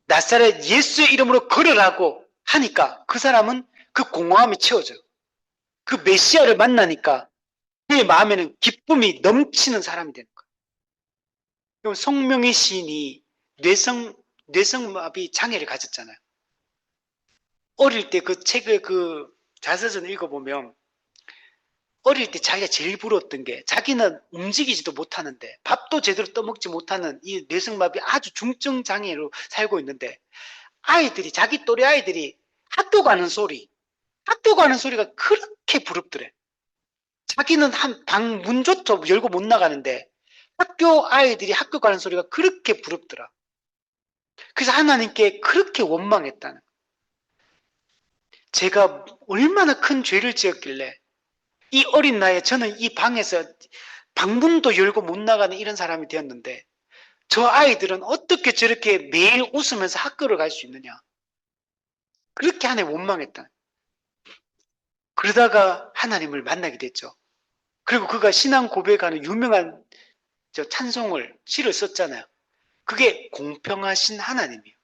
나사렛 예수의 이름으로 걸으라고 하니까 그 사람은 그 공허함이 채워져요. 그 메시아를 만나니까 그의 마음에는 기쁨이 넘치는 사람이 되는 거예요. 송명희 시인이 뇌성마비 장애를 가졌잖아요. 어릴 때 그 책을 그 자서전 읽어보면 어릴 때 자기가 제일 부러웠던 게 자기는 움직이지도 못하는데 밥도 제대로 떠먹지 못하는 이 뇌성마비 아주 중증 장애로 살고 있는데 자기 또래 아이들이 학교 가는 소리가 그렇게 부럽더래. 자기는 한 방 문조차 열고 못 나가는데 학교 아이들이 학교 가는 소리가 그렇게 부럽더라. 그래서 하나님께 그렇게 원망했다는. 제가 얼마나 큰 죄를 지었길래 이 어린 나이에 저는 이 방에서 방문도 열고 못 나가는 이런 사람이 되었는데 저 아이들은 어떻게 저렇게 매일 웃으면서 학교를 갈 수 있느냐. 그렇게 하나님 원망했다. 그러다가 하나님을 만나게 됐죠. 그리고 그가 신앙 고백하는 유명한 저 찬송을 시를 썼잖아요. 그게 공평하신 하나님이에요.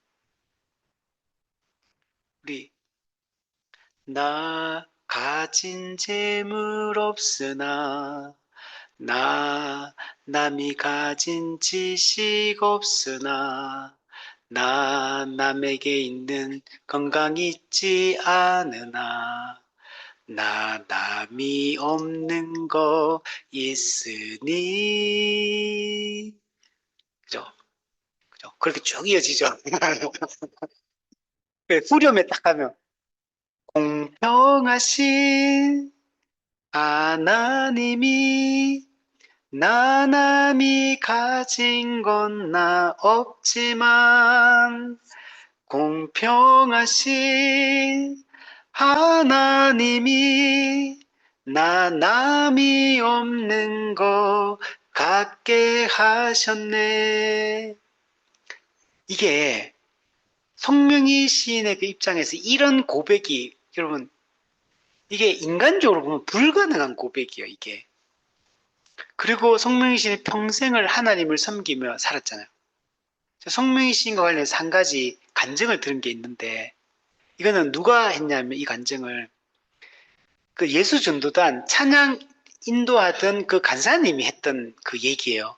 우리 나 가진 재물 없으나 나 남이 가진 지식 없으나 나 남에게 있는 건강 있지 않으나 나 남이 없는 거 있으니 그죠? 그죠? 그렇게 쭉 이어지죠. 후렴에 딱 하면 공평하신 하나님이 나 남이 가진 건 나 없지만 공평하신 하나님이 나 남이 없는 거 갖게 하셨네. 이게 성명이 시인의 그 입장에서 이런 고백이 여러분 이게 인간적으로 보면 불가능한 고백이에요. 이게. 그리고 성명이 시인이 평생을 하나님을 섬기며 살았잖아요. 성명이 시인과 관련해서 한 가지 간증을 들은 게 있는데 이거는 누가 했냐면 이 간증을 그 예수 전도단 찬양 인도하던 그 간사님이 했던 그 얘기예요.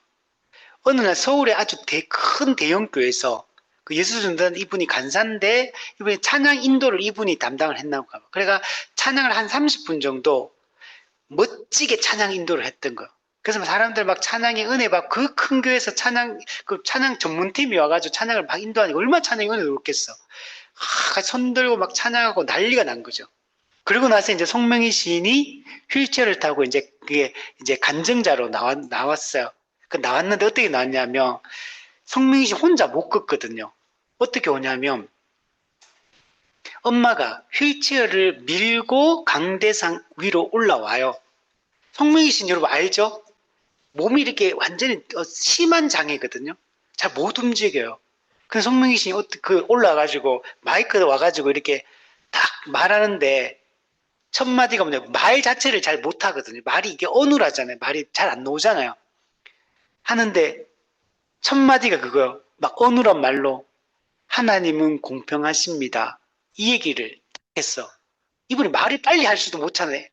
어느 날 서울에 아주 큰 대형 교회에서 그 예수 전도단 이분이 간사인데 이분이 찬양 인도를 이분이 담당을 했나 봐. 그러니까 찬양을 한 30분 정도 멋지게 찬양 인도를 했던 거예요. 그래서 사람들 막 찬양의 은혜 막 그 큰 교회에서 그 찬양 전문팀이 와가지고 찬양을 막 인도하니까 얼마나 찬양의 은혜를 얻겠어. 손 들고 막 찬양하고 난리가 난 거죠. 그리고 나서 이제 송명희 시인이 휠체어를 타고 이제 그게 이제 간증자로 나왔어요. 그 나왔는데 어떻게 나왔냐면 송명희 씨 혼자 못 걷거든요. 어떻게 오냐면 엄마가 휠체어를 밀고 강대상 위로 올라와요. 송명희 씨는 여러분 알죠? 몸이 이렇게 완전히 심한 장애거든요. 잘 못 움직여요. 근데 송명희 씨는 올라와가지고 마이크 와가지고 이렇게 딱 말하는데 첫 마디가 뭐냐 말 자체를 잘 못하거든요. 말이 이게 어눌하잖아요. 말이 잘 안 나오잖아요. 하는데 첫 마디가 그거요. 막 어눌한 말로 하나님은 공평하십니다. 이 얘기를 했어. 이분이 말이 빨리 할 수도 못하네.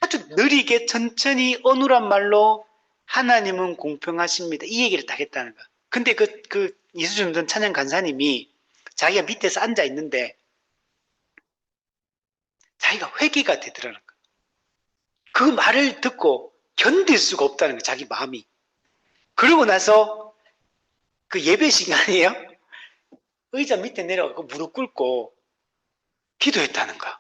아주 느리게 천천히 어눌한 말로 하나님은 공평하십니다. 이 얘기를 딱 했다는 거야. 근데 그 이수준 찬양 간사님이 자기가 밑에서 앉아 있는데 자기가 회개가 되더라는 거야. 그 말을 듣고 견딜 수가 없다는 거야. 자기 마음이. 그러고 나서 그 예배 시간이에요. 의자 밑에 내려가고 무릎 꿇고 기도했다는 거야.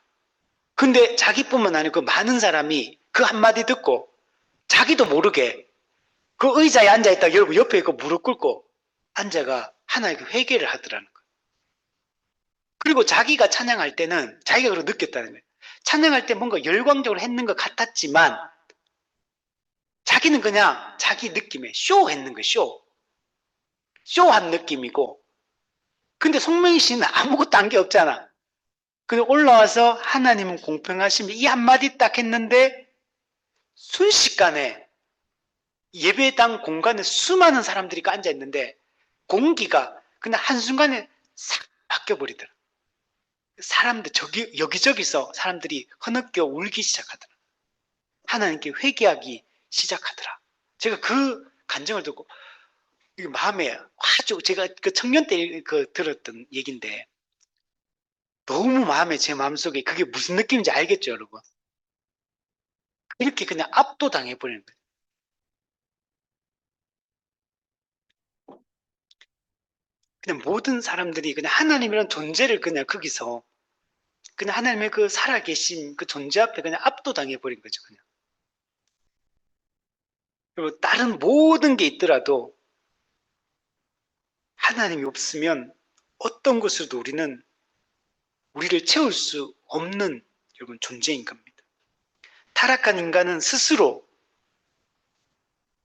근데 자기뿐만 아니고 많은 사람이 그 한마디 듣고 자기도 모르게 그 의자에 앉아있다가 여러분 옆에 있고 무릎 꿇고 앉아가 하나님께 회개를 하더라는 거예요. 그리고 자기가 찬양할 때는 자기가 그렇게 느꼈다는 거예요. 찬양할 때 뭔가 열광적으로 했는 것 같았지만 자기는 그냥 자기 느낌에 쇼 했는 거예요. 쇼한 느낌이고 근데 송명희 씨는 아무것도 한 게 없잖아. 근데 올라와서 하나님은 공평하십니다. 이 한마디 딱 했는데 순식간에 예배당 공간에 수많은 사람들이 앉아 있는데 공기가 그냥 한순간에 싹 바뀌어버리더라. 사람들 여기저기서 사람들이 흐느껴 울기 시작하더라. 하나님께 회개하기 시작하더라. 제가 그 간증을 듣고 마음에 아주 제가 그 청년 때 들었던 얘기인데 너무 제 마음속에 그게 무슨 느낌인지 알겠죠, 여러분? 이렇게 그냥 압도당해버리는 거예요. 그냥 모든 사람들이 그냥 하나님이라는 존재를 그냥 거기서 그냥 하나님의 그 살아계신 그 존재 앞에 그냥 압도당해버린 거죠, 그냥. 여러분, 다른 모든 게 있더라도 하나님이 없으면 어떤 것으로도 우리를 채울 수 없는 여러분 존재인 겁니다. 타락한 인간은 스스로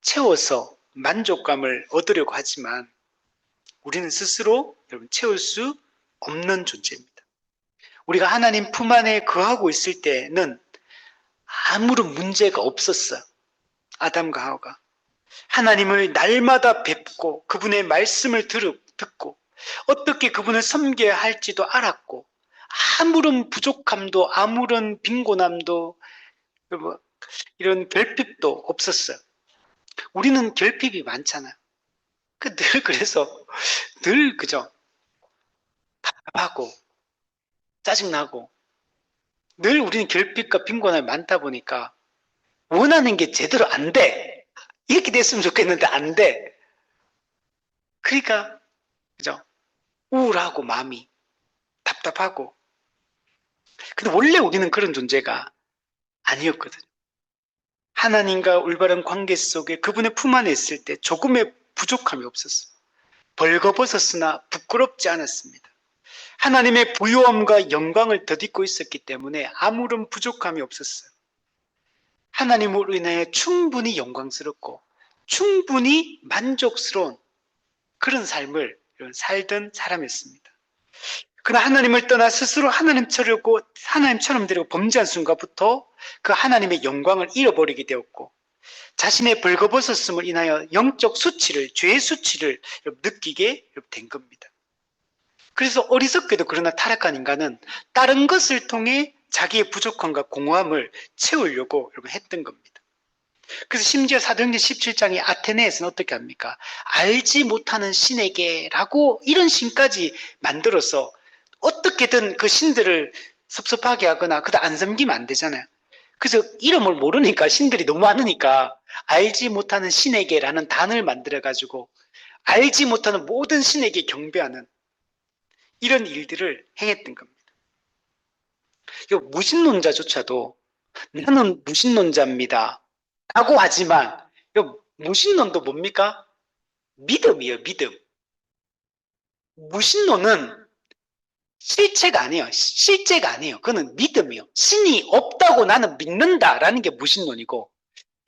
채워서 만족감을 얻으려고 하지만 우리는 스스로 여러분 채울 수 없는 존재입니다. 우리가 하나님 품 안에 거하고 있을 때는 아무런 문제가 없었어요. 아담과 하와가 하나님을 날마다 뵙고 그분의 말씀을 듣고 어떻게 그분을 섬겨야 할지도 알았고 아무런 부족함도 아무런 빈곤함도 이런 결핍도 없었어요. 우리는 결핍이 많잖아요. 그래서 늘 그죠? 답답하고 짜증나고 늘 우리는 결핍과 빈곤함이 많다 보니까 원하는 게 제대로 안 돼. 이렇게 됐으면 좋겠는데 안 돼. 그러니까 그죠? 우울하고 마음이 답답하고. 근데 원래 우리는 그런 존재가 아니었거든요. 하나님과 올바른 관계 속에 그분의 품 안에 있을 때 조금의 부족함이 없었어요. 벌거벗었으나 부끄럽지 않았습니다. 하나님의 부요함과 영광을 덧입고 있었기 때문에 아무런 부족함이 없었어요. 하나님으로 인해 충분히 영광스럽고 충분히 만족스러운 그런 삶을 살던 사람이었습니다. 그러나 하나님을 떠나 스스로 하나님처럼 되려고 범죄한 순간부터 그 하나님의 영광을 잃어버리게 되었고 자신의 벌거벗었음을 인하여 영적 수치를, 죄의 수치를 느끼게 된 겁니다. 그래서 어리석게도 그러나 타락한 인간은 다른 것을 통해 자기의 부족함과 공허함을 채우려고 했던 겁니다. 그래서 심지어 사도행전 17장의 아테네에서는 어떻게 합니까? 알지 못하는 신에게라고 이런 신까지 만들어서 어떻게든 그 신들을 섭섭하게 하거나 그다 안 섬기면 안 되잖아요. 그래서 이름을 모르니까 신들이 너무 많으니까 알지 못하는 신에게라는 단어를 만들어가지고 알지 못하는 모든 신에게 경배하는 이런 일들을 행했던 겁니다. 무신론자조차도 나는 무신론자입니다 라고 하지만 무신론도 뭡니까? 믿음이에요. 믿음. 무신론은 실체가 아니에요. 그거는 믿음이에요. 신이 없다고 나는 믿는다라는 게 무신론이고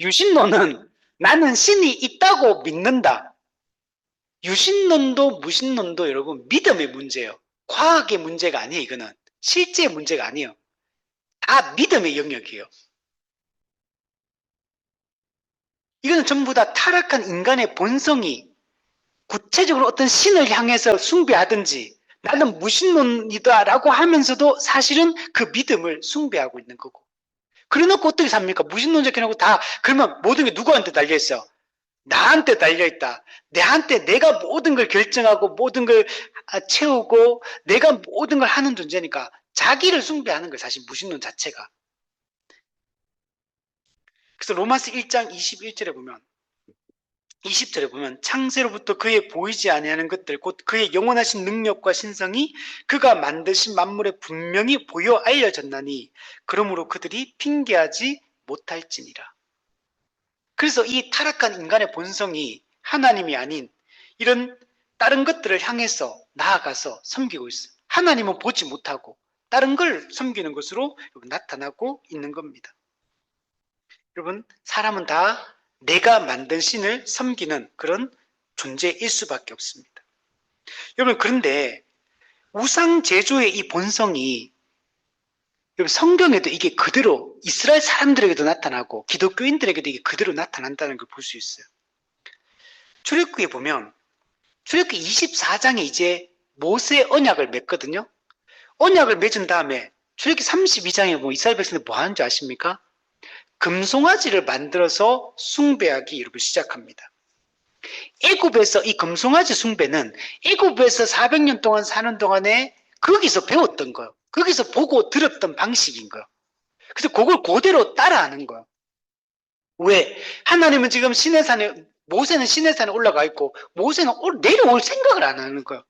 유신론은 나는 신이 있다고 믿는다. 유신론도 무신론도 여러분 믿음의 문제예요. 과학의 문제가 아니에요. 이거는 실제의 문제가 아니에요. 다 믿음의 영역이에요. 이거는 전부 다 타락한 인간의 본성이 구체적으로 어떤 신을 향해서 숭배하든지 나는 무신론이다라고 하면서도 사실은 그 믿음을 숭배하고 있는 거고. 그래놓고 어떻게 삽니까? 무신론자 해놓고 다 그러면 모든 게 누구한테 달려있어? 나한테 달려있다. 내한테 내가 모든 걸 결정하고 모든 걸 채우고 내가 모든 걸 하는 존재니까 자기를 숭배하는 거예요. 사실 무신론 자체가. 그래서 로마서 1장 21절에 보면 20절에 보면 창세로부터 그의 보이지 아니하는 것들 곧 그의 영원하신 능력과 신성이 그가 만드신 만물에 분명히 보여 알려졌나니 그러므로 그들이 핑계하지 못할지니라. 그래서 이 타락한 인간의 본성이 하나님이 아닌 이런 다른 것들을 향해서 나아가서 섬기고 있어요. 하나님은 보지 못하고 다른 걸 섬기는 것으로 나타나고 있는 겁니다. 여러분, 사람은 다 내가 만든 신을 섬기는 그런 존재일 수밖에 없습니다. 여러분, 그런데 우상 제조의 이 본성이 여러분 성경에도 이게 그대로 이스라엘 사람들에게도 나타나고 기독교인들에게도 이게 그대로 나타난다는 걸 볼 수 있어요. 출애굽기에 보면 출애굽기 24장에 이제 모세 언약을 맺거든요. 언약을 맺은 다음에 출애굽기 32장에 이스라엘 백성들 뭐 하는 줄 아십니까? 금송아지를 만들어서 숭배하기 여러분 시작합니다. 애굽에서 이 금송아지 숭배는 애굽에서 400년 동안 사는 동안에 거기서 배웠던 거예요. 거기서 보고 들었던 방식인 거예요. 그래서 그걸 그대로 따라하는 거예요. 왜? 하나님은 지금 모세는 시내산에 올라가 있고 모세는 내려올 생각을 안 하는 거예요.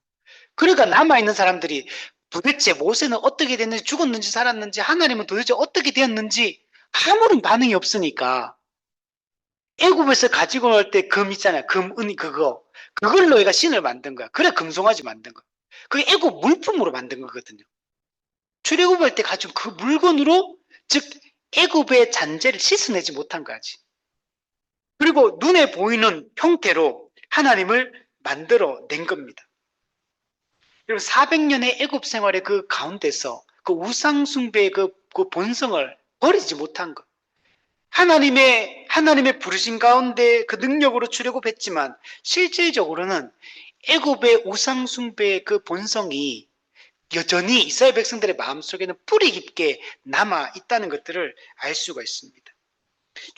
그러니까 남아있는 사람들이 도대체 모세는 어떻게 됐는지 죽었는지 살았는지 하나님은 도대체 어떻게 되었는지 아무런 반응이 없으니까 애굽에서 가지고 올 때 금 있잖아요. 금, 은, 그걸 너희가 신을 만든 거야. 그래 금송아지 만든 거야. 그게 애굽 물품으로 만든 거거든요. 출애굽할 때 가지고 그 물건으로, 즉 애굽의 잔재를 씻어내지 못한 거지. 그리고 눈에 보이는 형태로 하나님을 만들어 낸 겁니다. 여러분 400년의 애굽 생활의 그 가운데서 그 우상 숭배의 그 본성을 버리지 못한 것. 하나님의 부르신 가운데 그 능력으로 출애굽했지만 실질적으로는 애굽의 우상 숭배의 그 본성이 여전히 이스라엘 백성들의 마음속에는 뿌리 깊게 남아 있다는 것들을 알 수가 있습니다.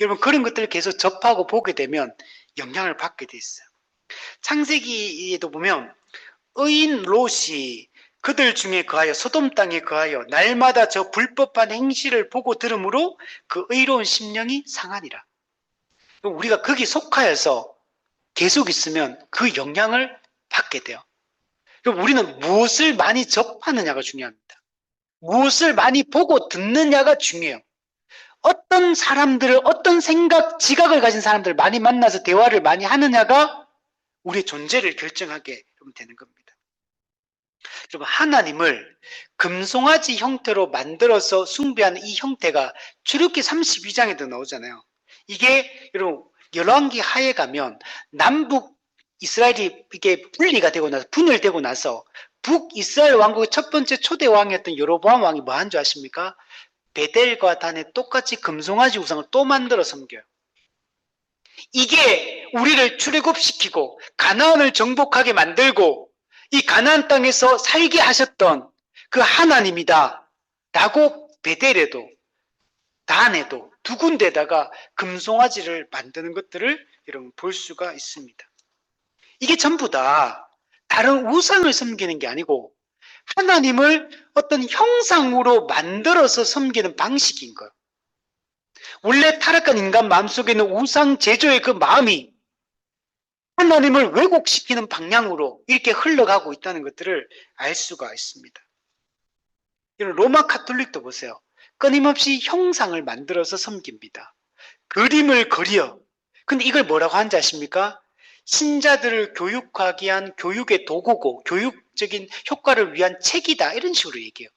여러분 그런 것들을 계속 접하고 보게 되면 영향을 받게 돼 있어요. 창세기에도 보면 의인 롯이 그들 중에 거하여 소돔 땅에 거하여 날마다 저 불법한 행실을 보고 들으므로 그 의로운 심령이 상하니라. 우리가 거기 속하여서 계속 있으면 그 영향을 받게 돼요. 우리는 무엇을 많이 접하느냐가 중요합니다. 무엇을 많이 보고 듣느냐가 중요해요. 어떤 사람들을, 어떤 생각, 지각을 가진 사람들을 많이 만나서 대화를 많이 하느냐가 우리의 존재를 결정하게 되는 겁니다. 여러분 하나님을 금송아지 형태로 만들어서 숭배하는 이 형태가 출애굽기 32장에도 나오잖아요. 이게 여러분 열왕기 하에 가면 남북 이스라엘이 이게 분리가 되고 나서 분열되고 나서 북이스라엘 왕국의 첫 번째 초대 왕이었던 여로보암 왕이 뭐 한 줄 아십니까? 베델과 단에 똑같이 금송아지 우상을 또 만들어 섬겨요. 이게 우리를 출애굽시키고 가나안을 정복하게 만들고 이 가나안 땅에서 살게 하셨던 그 하나님이다 라고 베델에도 단에도 두 군데다가 금송아지를 만드는 것들을 여러분 볼 수가 있습니다. 이게 전부 다 다른 우상을 섬기는 게 아니고 하나님을 어떤 형상으로 만들어서 섬기는 방식인 거예요. 원래 타락한 인간 마음속에 있는 우상 제조의 그 마음이 하나님을 왜곡시키는 방향으로 이렇게 흘러가고 있다는 것들을 알 수가 있습니다. 로마 카톨릭도 보세요. 끊임없이 형상을 만들어서 섬깁니다. 그림을 그려. 근데 이걸 뭐라고 하는지 아십니까? 신자들을 교육하기 위한 교육의 도구고 교육적인 효과를 위한 책이다 이런 식으로 얘기해요.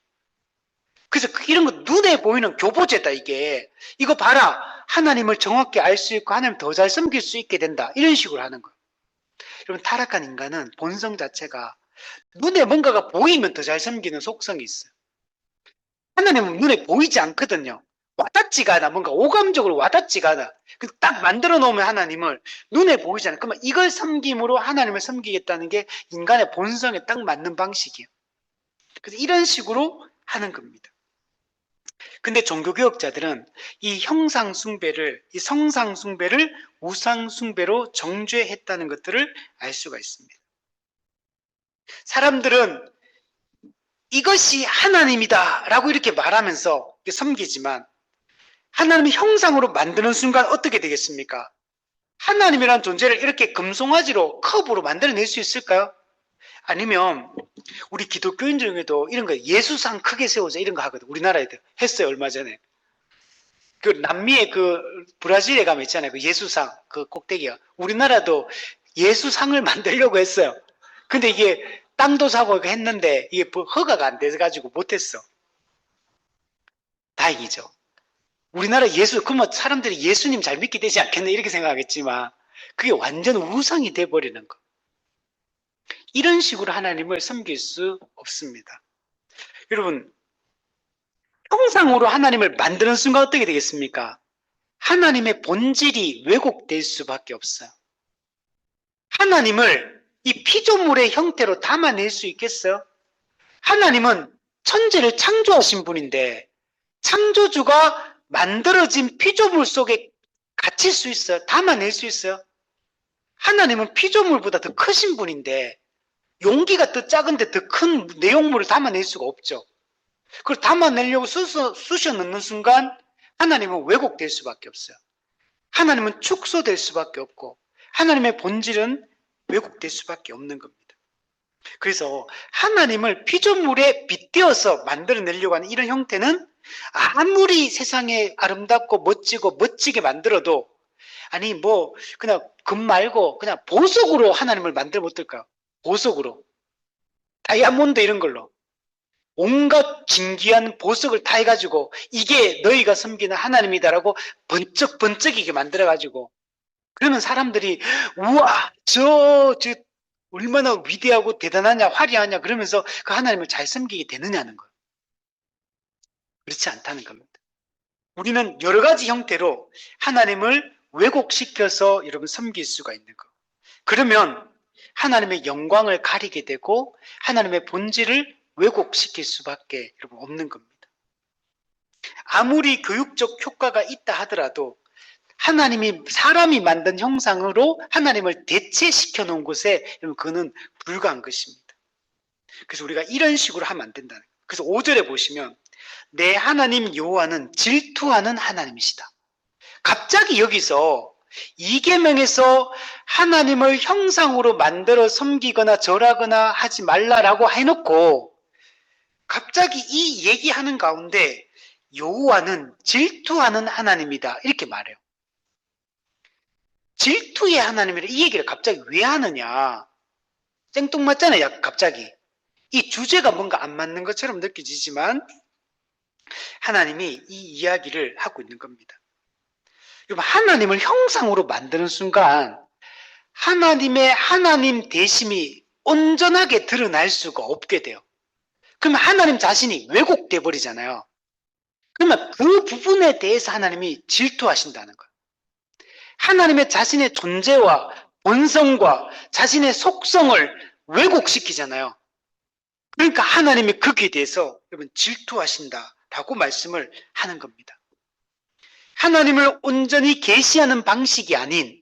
그래서 이런 거 눈에 보이는 교보제다 이게. 이거 봐라. 하나님을 정확히 알 수 있고 하나님 더 잘 섬길 수 있게 된다. 이런 식으로 하는 거예요. 여러분 타락한 인간은 본성 자체가 눈에 뭔가가 보이면 더 잘 섬기는 속성이 있어요. 하나님은 눈에 보이지 않거든요. 와닿지가 않아. 뭔가 오감적으로 와닿지가 않아. 딱 만들어 놓으면 하나님을 눈에 보이지 않아. 그러면 이걸 섬김으로 하나님을 섬기겠다는 게 인간의 본성에 딱 맞는 방식이에요. 그래서 이런 식으로 하는 겁니다. 근데 종교개혁자들은 이 형상 숭배를, 이 성상 숭배를 우상 숭배로 정죄했다는 것들을 알 수가 있습니다. 사람들은 이것이 하나님이다 라고 이렇게 말하면서 섬기지만 하나님의 형상으로 만드는 순간 어떻게 되겠습니까? 하나님이라는 존재를 이렇게 금송아지로 컵으로 만들어낼 수 있을까요? 아니면 우리 기독교인 중에도 이런 거 예수상 크게 세우자 이런 거 하거든. 우리나라에도 했어요 얼마 전에. 그 남미의 그 브라질에 가면 있잖아요. 그 예수상 그 꼭대기가. 우리나라도 예수상을 만들려고 했어요. 근데 이게 땅도 사고 했는데 이게 허가가 안 돼가지고 못했어. 다행이죠. 우리나라 그러면 사람들이 예수님 잘 믿게 되지 않겠네 이렇게 생각하겠지만 그게 완전 우상이 돼버리는 거. 이런 식으로 하나님을 섬길 수 없습니다. 여러분 형상으로 하나님을 만드는 순간 어떻게 되겠습니까? 하나님의 본질이 왜곡될 수밖에 없어요. 하나님을 이 피조물의 형태로 담아낼 수 있겠어요? 하나님은 천지를 창조하신 분인데 창조주가 만들어진 피조물 속에 갇힐 수 있어요? 담아낼 수 있어요? 하나님은 피조물보다 더 크신 분인데 용기가 더 작은데 더 큰 내용물을 담아낼 수가 없죠. 그걸 담아내려고 쑤셔 넣는 순간 하나님은 왜곡될 수밖에 없어요. 하나님은 축소될 수밖에 없고 하나님의 본질은 왜곡될 수밖에 없는 겁니다. 그래서 하나님을 피조물에 빗대어서 만들어내려고 하는 이런 형태는 아무리 세상에 아름답고 멋지고 멋지게 만들어도 아니 뭐 그냥 금 말고 그냥 보석으로 하나님을 만들면 어떨까? 보석으로. 다이아몬드 이런 걸로. 온갖 진귀한 보석을 다 해가지고 이게 너희가 섬기는 하나님이다라고 번쩍번쩍이게 만들어가지고 그러면 사람들이 우와 저 얼마나 위대하고 대단하냐 화려하냐 그러면서 그 하나님을 잘 섬기게 되느냐는 거예요. 그렇지 않다는 겁니다. 우리는 여러 가지 형태로 하나님을 왜곡시켜서 여러분 섬길 수가 있는 거. 그러면 하나님의 영광을 가리게 되고 하나님의 본질을 왜곡시킬 수밖에 여러분 없는 겁니다. 아무리 교육적 효과가 있다 하더라도 하나님이 사람이 만든 형상으로 하나님을 대체시켜 놓은 곳에 그는 불가한 것입니다. 그래서 우리가 이런 식으로 하면 안 된다는 거예요. 그래서 5절에 보시면 내 하나님 여호와는 질투하는 하나님이시다. 갑자기 여기서 이계명에서 하나님을 형상으로 만들어 섬기거나 절하거나 하지 말라라고 해놓고 갑자기 이 얘기하는 가운데 여호와는 질투하는 하나님이다 이렇게 말해요. 질투의 하나님이라 이 얘기를 갑자기 왜 하느냐. 생뚱맞잖아요. 갑자기 이 주제가 뭔가 안 맞는 것처럼 느껴지지만 하나님이 이 이야기를 하고 있는 겁니다. 여러분, 하나님을 형상으로 만드는 순간 하나님의 하나님 되심이 온전하게 드러날 수가 없게 돼요. 그러면 하나님 자신이 왜곡돼 버리잖아요. 그러면 그 부분에 대해서 하나님이 질투하신다는 거예요. 하나님의 자신의 존재와 본성과 자신의 속성을 왜곡시키잖아요. 그러니까 하나님이 거기에 대해서 여러분 질투하신다라고 말씀을 하는 겁니다. 하나님을 온전히 계시하는 방식이 아닌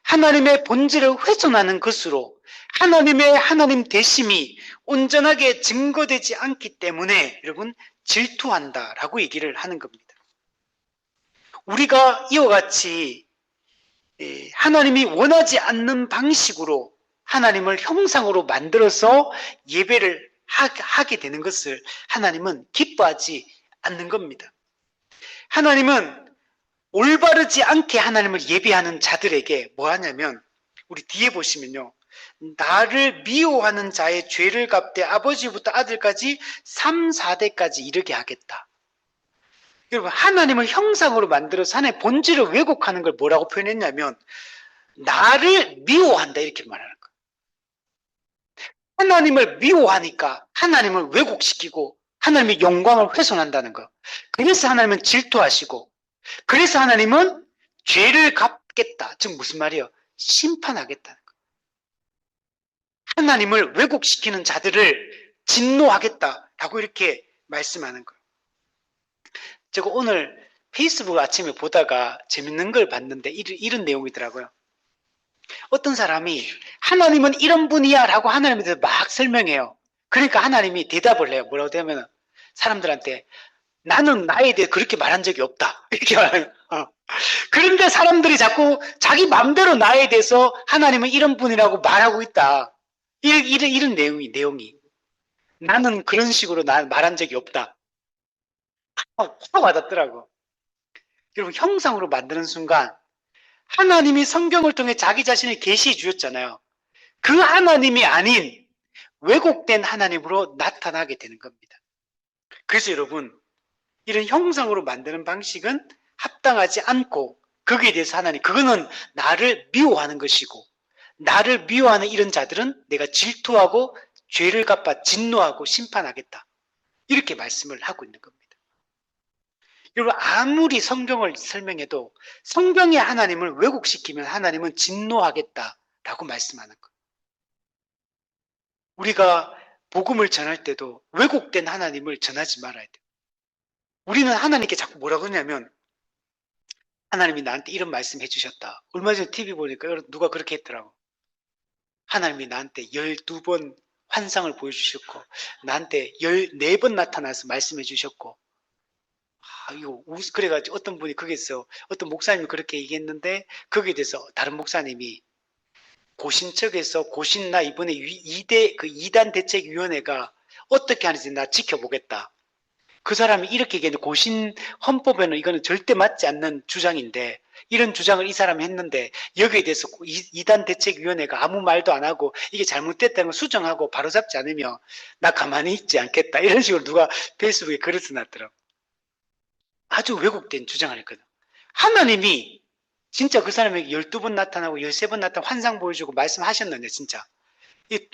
하나님의 본질을 훼손하는 것으로 하나님의 하나님 되심이 온전하게 증거되지 않기 때문에 여러분 질투한다라고 얘기를 하는 겁니다. 우리가 이와 같이 하나님이 원하지 않는 방식으로 하나님을 형상으로 만들어서 예배를 하게 되는 것을 하나님은 기뻐하지 않는 겁니다. 하나님은 올바르지 않게 하나님을 예배하는 자들에게 뭐 하냐면 우리 뒤에 보시면요. 나를 미워하는 자의 죄를 갚되 아버지부터 아들까지 3, 4대까지 이르게 하겠다. 여러분 하나님을 형상으로 만들어서 하나님의 본질을 왜곡하는 걸 뭐라고 표현했냐면 나를 미워한다 이렇게 말하는 거예요. 하나님을 미워하니까 하나님을 왜곡시키고 하나님의 영광을 훼손한다는 거. 그래서 하나님은 질투하시고 그래서 하나님은 죄를 갚겠다. 즉 무슨 말이에요? 심판하겠다는 거예요. 하나님을 왜곡시키는 자들을 진노하겠다라고 이렇게 말씀하는 거예요. 제가 오늘 페이스북 아침에 보다가 재밌는 걸 봤는데 이런 내용이더라고요. 어떤 사람이 하나님은 이런 분이야 라고 하나님에 대해서 막 설명해요. 그러니까 하나님이 대답을 해요. 뭐라고 하면 사람들한테 나는 나에 대해 그렇게 말한 적이 없다. 이렇게 말해요. 그런데 사람들이 자꾸 자기 마음대로 나에 대해서 하나님은 이런 분이라고 말하고 있다. 이런 내용이. 나는 그런 식으로 말한 적이 없다. 확 와닿더라고. 여러분 형상으로 만드는 순간 하나님이 성경을 통해 자기 자신을 계시해 주셨잖아요. 그 하나님이 아닌 왜곡된 하나님으로 나타나게 되는 겁니다. 그래서 여러분 이런 형상으로 만드는 방식은 합당하지 않고 거기에 대해서 하나님 그거는 나를 미워하는 것이고 나를 미워하는 이런 자들은 내가 질투하고 죄를 갚아 진노하고 심판하겠다. 이렇게 말씀을 하고 있는 겁니다. 여러분 아무리 성경을 설명해도 성경의 하나님을 왜곡시키면 하나님은 진노하겠다라고 말씀하는 거예요. 우리가 복음을 전할 때도 왜곡된 하나님을 전하지 말아야 돼요. 우리는 하나님께 자꾸 뭐라고 하냐면 하나님이 나한테 이런 말씀 해주셨다. 얼마 전에 TV 보니까 누가 그렇게 했더라고. 하나님이 나한테 12번 환상을 보여주셨고 나한테 14번 나타나서 말씀해 주셨고 이거 그래가지고 어떤 분이 거기서 어떤 목사님이 그렇게 얘기했는데 거기에 대해서 다른 목사님이 고신 측에서 나 이번에 2단 대책위원회가 어떻게 하는지 나 지켜보겠다. 그 사람이 이렇게 얘기했는데 고신 헌법에는 이거는 절대 맞지 않는 주장인데 이런 주장을 이 사람이 했는데 여기에 대해서 이단 대책위원회가 아무 말도 안 하고 이게 잘못됐다는 걸 수정하고 바로잡지 않으면 나 가만히 있지 않겠다. 이런 식으로 누가 페이스북에 글을 써놨더라고. 아주 왜곡된 주장을 했거든. 하나님이 진짜 그 사람에게 12번 나타나고 13번 나타나고 환상 보여주고 말씀하셨는데 진짜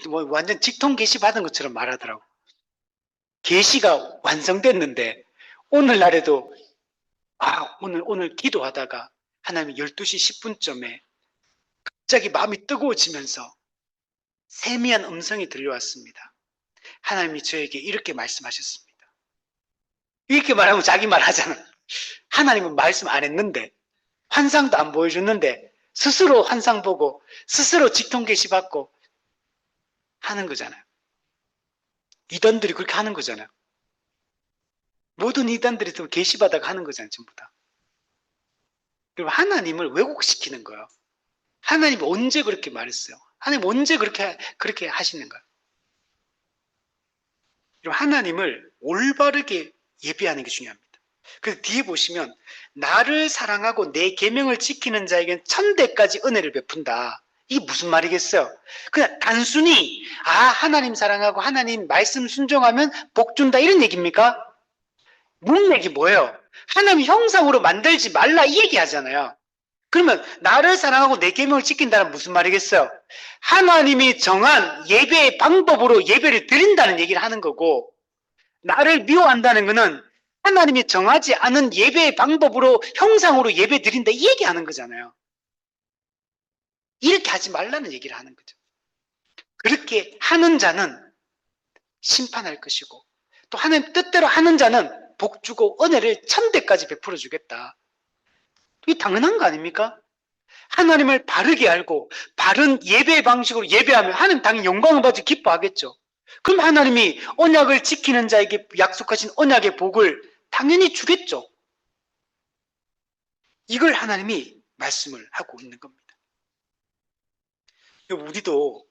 뭐 완전 직통 계시 받은 것처럼 말하더라고. 계시가 완성됐는데 오늘날에도 오늘 기도하다가 하나님이 12시 10분쯤에 갑자기 마음이 뜨거워지면서 세미한 음성이 들려왔습니다. 하나님이 저에게 이렇게 말씀하셨습니다. 이렇게 말하면 자기 말 하잖아. 하나님은 말씀 안 했는데 환상도 안 보여줬는데 스스로 환상 보고 스스로 직통 계시 받고 하는 거잖아요. 이단들이 그렇게 하는 거잖아요. 모든 이단들이 또 계시받아가 하는 거잖아요. 전부 다. 그리고 하나님을 왜곡시키는 거예요. 하나님이 언제 그렇게 말했어요? 하나님 언제 그렇게 하시는 거예요? 그리고 하나님을 올바르게 예배하는 게 중요합니다. 그래서 뒤에 보시면 나를 사랑하고 내 계명을 지키는 자에게는 천대까지 은혜를 베푼다. 이게 무슨 말이겠어요? 그냥 단순히 하나님 사랑하고 하나님 말씀 순종하면 복 준다 이런 얘기입니까? 문맥이 뭐예요? 하나님 형상으로 만들지 말라 이 얘기 하잖아요. 그러면 나를 사랑하고 내 계명을 지킨다는 무슨 말이겠어요? 하나님이 정한 예배의 방법으로 예배를 드린다는 얘기를 하는 거고, 나를 미워한다는 것은 하나님이 정하지 않은 예배의 방법으로 형상으로 예배 드린다 이 얘기하는 거잖아요. 이렇게 하지 말라는 얘기를 하는 거죠. 그렇게 하는 자는 심판할 것이고 또 하나님 뜻대로 하는 자는 복 주고 은혜를 천대까지 베풀어 주겠다. 이게 당연한 거 아닙니까? 하나님을 바르게 알고 바른 예배 방식으로 예배하면 하나님 당연히 영광을 받지 기뻐하겠죠. 그럼 하나님이 언약을 지키는 자에게 약속하신 언약의 복을 당연히 주겠죠. 이걸 하나님이 말씀을 하고 있는 겁니다. 우리도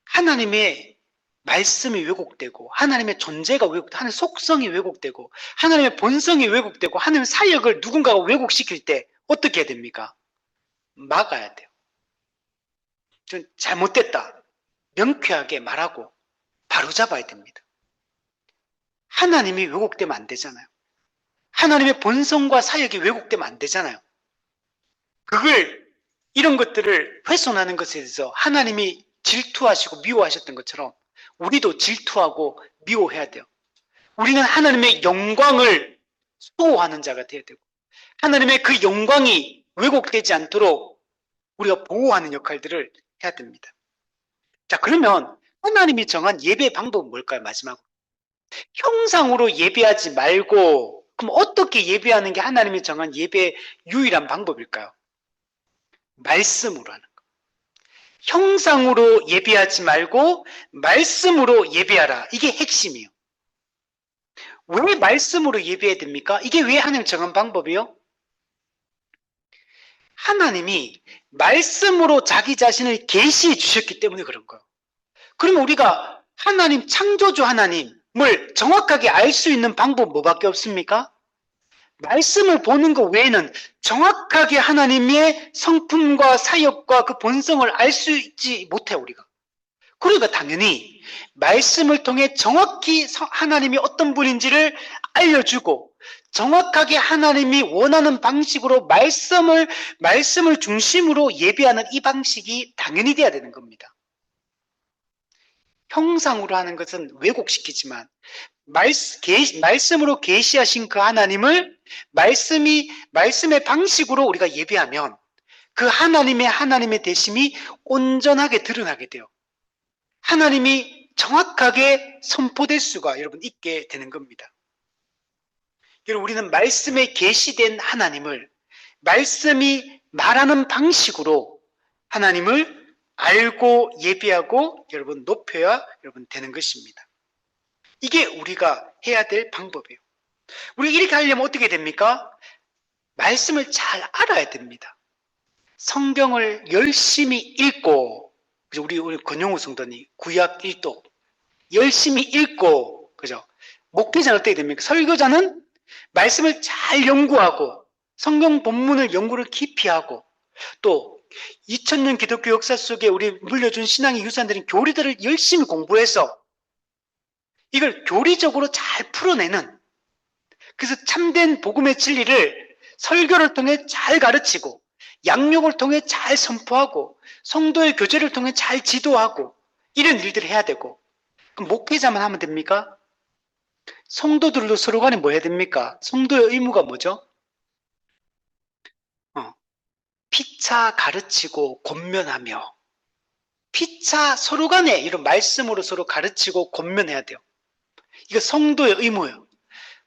하나님의 말씀이 왜곡되고 하나님의 존재가 왜곡되고 하나님의 속성이 왜곡되고 하나님의 본성이 왜곡되고 하나님의 사역을 누군가가 왜곡시킬 때 어떻게 해야 됩니까? 막아야 돼요. 좀 잘못됐다. 명쾌하게 말하고 바로잡아야 됩니다. 하나님이 왜곡되면 안 되잖아요. 하나님의 본성과 사역이 왜곡되면 안 되잖아요. 이런 것들을 훼손하는 것에 대해서 하나님이 질투하시고 미워하셨던 것처럼 우리도 질투하고 미워해야 돼요. 우리는 하나님의 영광을 수호하는 자가 되어야 되고 하나님의 그 영광이 왜곡되지 않도록 우리가 보호하는 역할들을 해야 됩니다. 자, 그러면 하나님이 정한 예배 방법은 뭘까요? 마지막으로. 형상으로 예배하지 말고 그럼 어떻게 예배하는 게 하나님이 정한 예배의 유일한 방법일까요? 말씀으로 하는 거. 형상으로 예배하지 말고 말씀으로 예배하라. 이게 핵심이에요. 왜 말씀으로 예배해야 됩니까? 이게 왜 하나님 정한 방법이요? 하나님이 말씀으로 자기 자신을 계시해 주셨기 때문에 그런 거예요. 그러면 우리가 하나님 창조주 하나님을 정확하게 알 수 있는 방법 뭐밖에 없습니까? 말씀을 보는 것 외에는 정확하게 하나님의 성품과 사역과 그 본성을 알 수 있지 못해요, 우리가. 그러니까 당연히 말씀을 통해 정확히 하나님이 어떤 분인지를 알려주고 정확하게 하나님이 원하는 방식으로 말씀을 중심으로 예배하는 이 방식이 당연히 돼야 되는 겁니다. 형상으로 하는 것은 왜곡시키지만 말씀으로 계시하신 그 하나님을 말씀의 방식으로 우리가 예배하면 그 하나님의 되심이 온전하게 드러나게 돼요. 하나님이 정확하게 선포될 수가 여러분 있게 되는 겁니다. 여러분 우리는 말씀에 계시된 하나님을 말씀이 말하는 방식으로 하나님을 알고 예배하고 여러분 높여야 여러분 되는 것입니다. 이게 우리가 해야 될 방법이에요. 우리 이렇게 하려면 어떻게 됩니까? 말씀을 잘 알아야 됩니다. 성경을 열심히 읽고, 우리 권용우 성도님 구약 1도 열심히 읽고, 그죠? 목회자는 어떻게 됩니까? 설교자는 말씀을 잘 연구하고 성경 본문을 연구를 깊이 하고 또 2000년 기독교 역사 속에 우리 물려준 신앙의 유산들인 교리들을 열심히 공부해서 이걸 교리적으로 잘 풀어내는, 그래서 참된 복음의 진리를 설교를 통해 잘 가르치고 양육을 통해 잘 선포하고 성도의 교제를 통해 잘 지도하고 이런 일들을 해야 되고, 그럼 목회자만 하면 됩니까? 성도들도 서로 간에 뭐 해야 됩니까? 성도의 의무가 뭐죠? 피차 가르치고 권면하며, 피차 서로 간에 이런 말씀으로 서로 가르치고 권면해야 돼요. 이거 성도의 의무예요.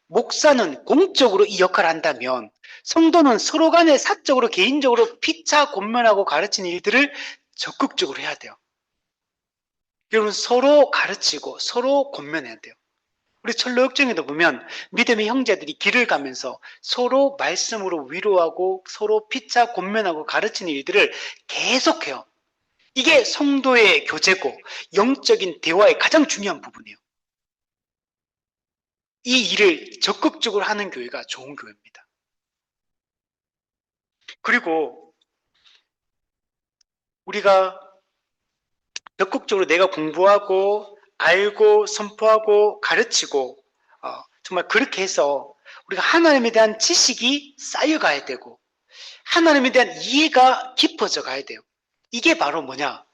목사는 공적으로 이 역할을 한다면 성도는 서로 간에 사적으로 개인적으로 피차 권면하고 가르치는 일들을 적극적으로 해야 돼요. 여러분, 서로 가르치고 서로 권면해야 돼요. 우리 철로역정에도 보면 믿음의 형제들이 길을 가면서 서로 말씀으로 위로하고 서로 피차 권면하고 가르치는 일들을 계속해요. 이게 성도의 교제고 영적인 대화의 가장 중요한 부분이에요. 이 일을 적극적으로 하는 교회가 좋은 교회입니다. 그리고 우리가 적극적으로 내가 공부하고 알고 선포하고 가르치고 정말 그렇게 해서 우리가 하나님에 대한 지식이 쌓여가야 되고 하나님에 대한 이해가 깊어져 가야 돼요. 이게 바로 뭐냐?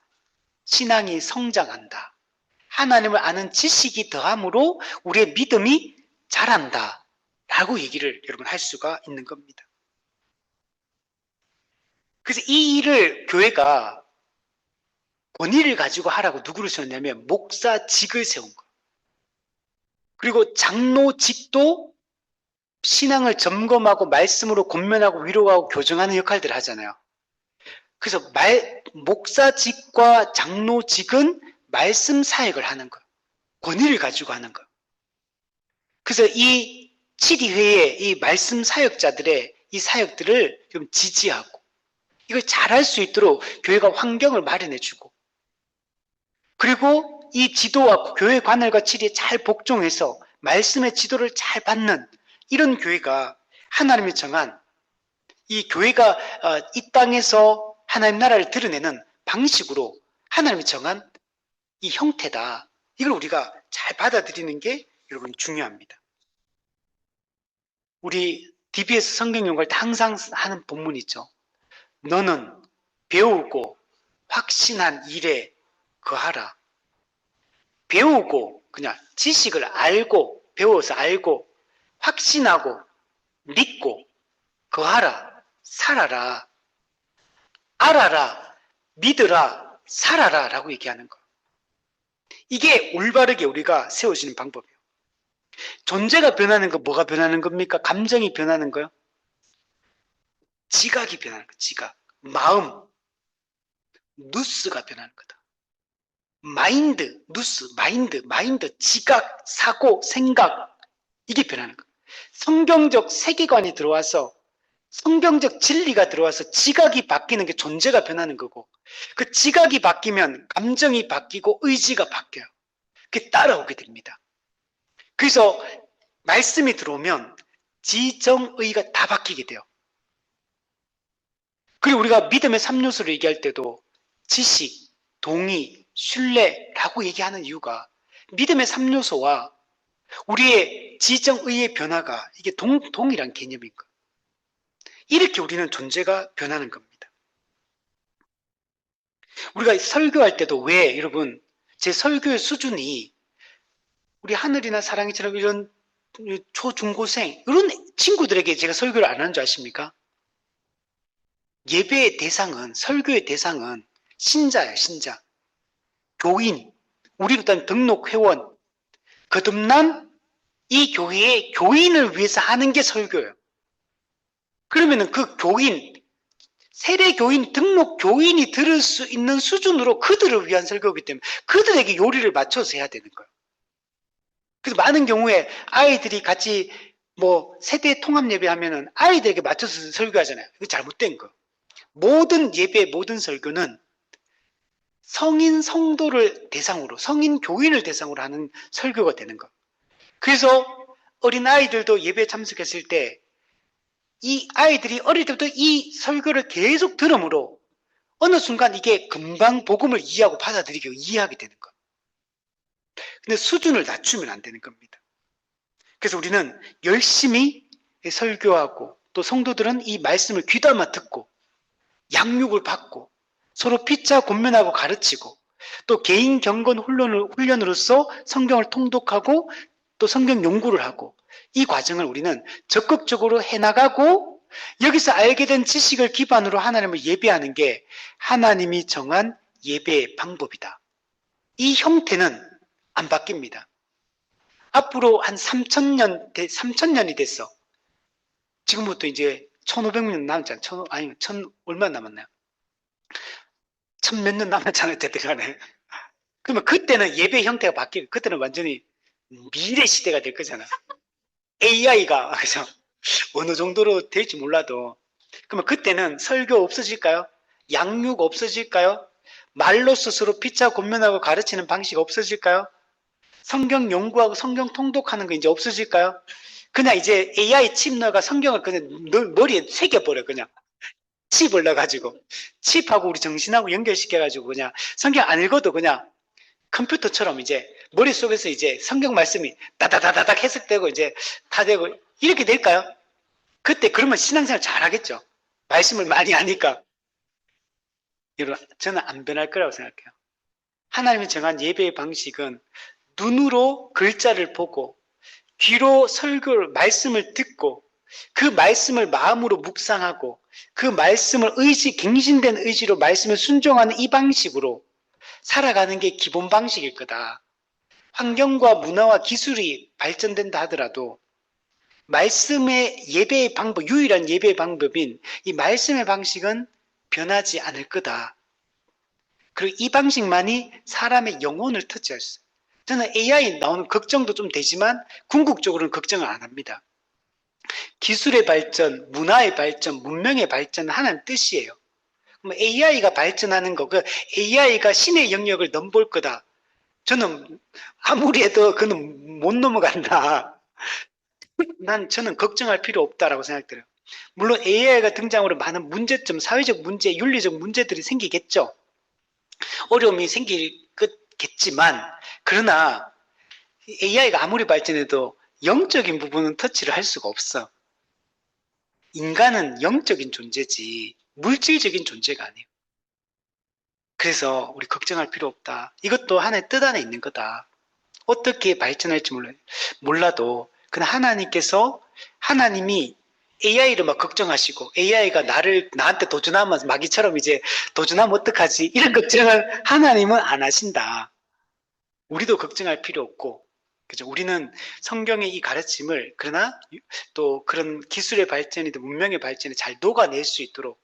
신앙이 성장한다. 하나님을 아는 지식이 더함으로 우리의 믿음이 자란다 라고 얘기를 여러분 할 수가 있는 겁니다. 그래서 이 일을 교회가 권위를 가지고 하라고 누구를 세웠냐면 목사직을 세운 거예요. 그리고 장로직도 신앙을 점검하고 말씀으로 권면하고 위로하고 교정하는 역할들을 하잖아요. 그래서 목사직과 장로직은 말씀 사역을 하는 거예요. 권위를 가지고 하는 거예요. 그래서 이 7위회의 이 말씀 사역자들의 이 사역들을 좀 지지하고 이걸 잘할 수 있도록 교회가 환경을 마련해주고, 그리고 이 지도와 교회 관할과 치리에 잘 복종해서 말씀의 지도를 잘 받는 이런 교회가 하나님이 정한 이 교회가 이 땅에서 하나님 나라를 드러내는 방식으로 하나님이 정한 이 형태다. 이걸 우리가 잘 받아들이는 게 여러분 중요합니다. 우리 DBS 성경연구할 때 항상 하는 본문 있죠. 너는 배우고 확신한 일에 거하라. 배우고 그냥 지식을 알고 배워서 알고 확신하고 믿고 거하라. 살아라. 알아라. 믿으라. 살아라 라고 얘기하는 거. 이게 올바르게 우리가 세워지는 방법이에요. 존재가 변하는 거 뭐가 변하는 겁니까? 감정이 변하는 거요? 지각이 변하는 거. 지각. 마음. 누스가 변하는 거다. 마인드, 누스, 마인드, 지각, 사고, 생각. 이게 변하는 거. 성경적 세계관이 들어와서 성경적 진리가 들어와서 지각이 바뀌는 게 존재가 변하는 거고, 그 지각이 바뀌면 감정이 바뀌고 의지가 바뀌어요. 그게 따라오게 됩니다. 그래서 말씀이 들어오면 지정의가 다 바뀌게 돼요. 그리고 우리가 믿음의 3요소를 얘기할 때도 지식, 동의, 신뢰라고 얘기하는 이유가 믿음의 3요소와 우리의 지정의의 변화가 이게 동일한 개념인 거예요. 이렇게 우리는 존재가 변하는 겁니다. 우리가 설교할 때도 왜 여러분 제 설교의 수준이 우리 하늘이나 사랑이처럼 이런 초중고생 이런 친구들에게 제가 설교를 안 하는 줄 아십니까? 예배의 대상은 설교의 대상은 신자예요. 신자. 교인, 우리로 따지면 등록 회원, 거듭난 이 교회의 교인을 위해서 하는 게 설교예요. 그러면은 그 교인, 세례 교인, 등록 교인이 들을 수 있는 수준으로 그들을 위한 설교이기 때문에 그들에게 요리를 맞춰서 해야 되는 거예요. 그래서 많은 경우에 아이들이 같이 세대 통합 예배 하면은 아이들에게 맞춰서 설교하잖아요. 이거 잘못된 거. 모든 예배, 모든 설교는 성인 성도를 대상으로, 성인 교인을 대상으로 하는 설교가 되는 거. 그래서 어린 아이들도 예배에 참석했을 때 이 아이들이 어릴 때부터 이 설교를 계속 들으므로 어느 순간 이게 금방 복음을 이해하고 받아들이고 이해하게 되는 거예요. 근데 수준을 낮추면 안 되는 겁니다. 그래서 우리는 열심히 설교하고 또 성도들은 이 말씀을 귀담아 듣고 양육을 받고 서로 피차 권면하고 가르치고 또 개인 경건 훈련으로서 성경을 통독하고 또 성경 연구를 하고 이 과정을 우리는 적극적으로 해나가고 여기서 알게 된 지식을 기반으로 하나님을 예배하는 게 하나님이 정한 예배의 방법이다. 이 형태는 안 바뀝니다. 앞으로 한 3,000년이 됐어. 지금부터 이제 1,500년 남았잖아. 아니, 얼마 남았나요? 1,000몇 년 남았잖아요. 대대간에. 그러면 그때는 예배 형태가 그때는 완전히 미래 시대가 될 거잖아. AI가, 그죠? 어느 정도로 될지 몰라도. 그러면 그때는 설교 없어질까요? 양육 없어질까요? 말로써 서로 피차 권면하고 가르치는 방식 없어질까요? 성경 연구하고 성경 통독하는 거 이제 없어질까요? 그냥 이제 AI 칩 넣어가 성경을 그냥 머리에 새겨버려, 그냥. 칩을 넣어가지고. 칩하고 우리 정신하고 연결시켜가지고 그냥 성경 안 읽어도 그냥 컴퓨터처럼 이제 머릿속에서 이제 성경 말씀이 따다다다닥 해석되고 이제 다 되고 이렇게 될까요? 그때 그러면 신앙생활 잘하겠죠. 말씀을 많이 하니까. 여러분, 저는 안 변할 거라고 생각해요. 하나님이 정한 예배의 방식은 눈으로 글자를 보고 귀로 설교를 말씀을 듣고 그 말씀을 마음으로 묵상하고 그 말씀을 갱신된 의지로 말씀을 순종하는 이 방식으로 살아가는 게 기본 방식일 거다. 환경과 문화와 기술이 발전된다 하더라도 말씀의 예배의 방법, 유일한 예배의 방법인 이 말씀의 방식은 변하지 않을 거다. 그리고 이 방식만이 사람의 영혼을 터치할 수 있어요. 저는 AI 나오는 걱정도 좀 되지만 궁극적으로는 걱정을 안 합니다. 기술의 발전, 문화의 발전, 문명의 발전은 하나님 뜻이에요. 그럼 AI가 발전하는 거, 그 AI가 신의 영역을 넘볼 거다. 저는 아무리 해도 그는 못 넘어간다. 저는 걱정할 필요 없다라고 생각돼요. 물론 AI가 등장으로 많은 문제점, 사회적 문제, 윤리적 문제들이 생기겠죠. 어려움이 생기겠지만, 그러나 AI가 아무리 발전해도 영적인 부분은 터치를 할 수가 없어. 인간은 영적인 존재지 물질적인 존재가 아니에요. 그래서 우리 걱정할 필요 없다. 이것도 하나의 뜻 안에 있는 거다. 어떻게 발전할지 몰라도 그냥 하나님이 AI를 막 걱정하시고 AI가 나한테 도전하면 마귀처럼 이제 도전하면 어떡하지? 이런 걱정을 하나님은 안 하신다. 우리도 걱정할 필요 없고, 그죠? 우리는 성경의 이 가르침을 그러나 또 그런 기술의 발전이든 문명의 발전에 잘 녹아낼 수 있도록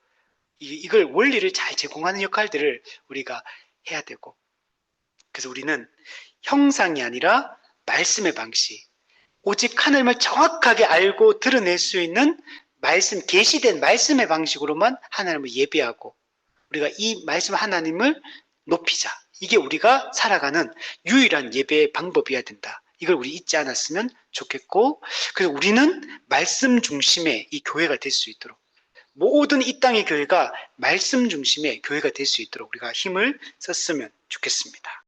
이걸 원리를 잘 제공하는 역할들을 우리가 해야 되고, 그래서 우리는 형상이 아니라 말씀의 방식, 오직 하나님을 정확하게 알고 드러낼 수 있는 계시된 말씀의 방식으로만 하나님을 예배하고 우리가 이 말씀 하나님을 높이자. 이게 우리가 살아가는 유일한 예배의 방법이어야 된다. 이걸 우리 잊지 않았으면 좋겠고, 그래서 우리는 말씀 중심의 이 교회가 될 수 있도록, 모든 이 땅의 교회가 말씀 중심의 교회가 될 수 있도록 우리가 힘을 썼으면 좋겠습니다.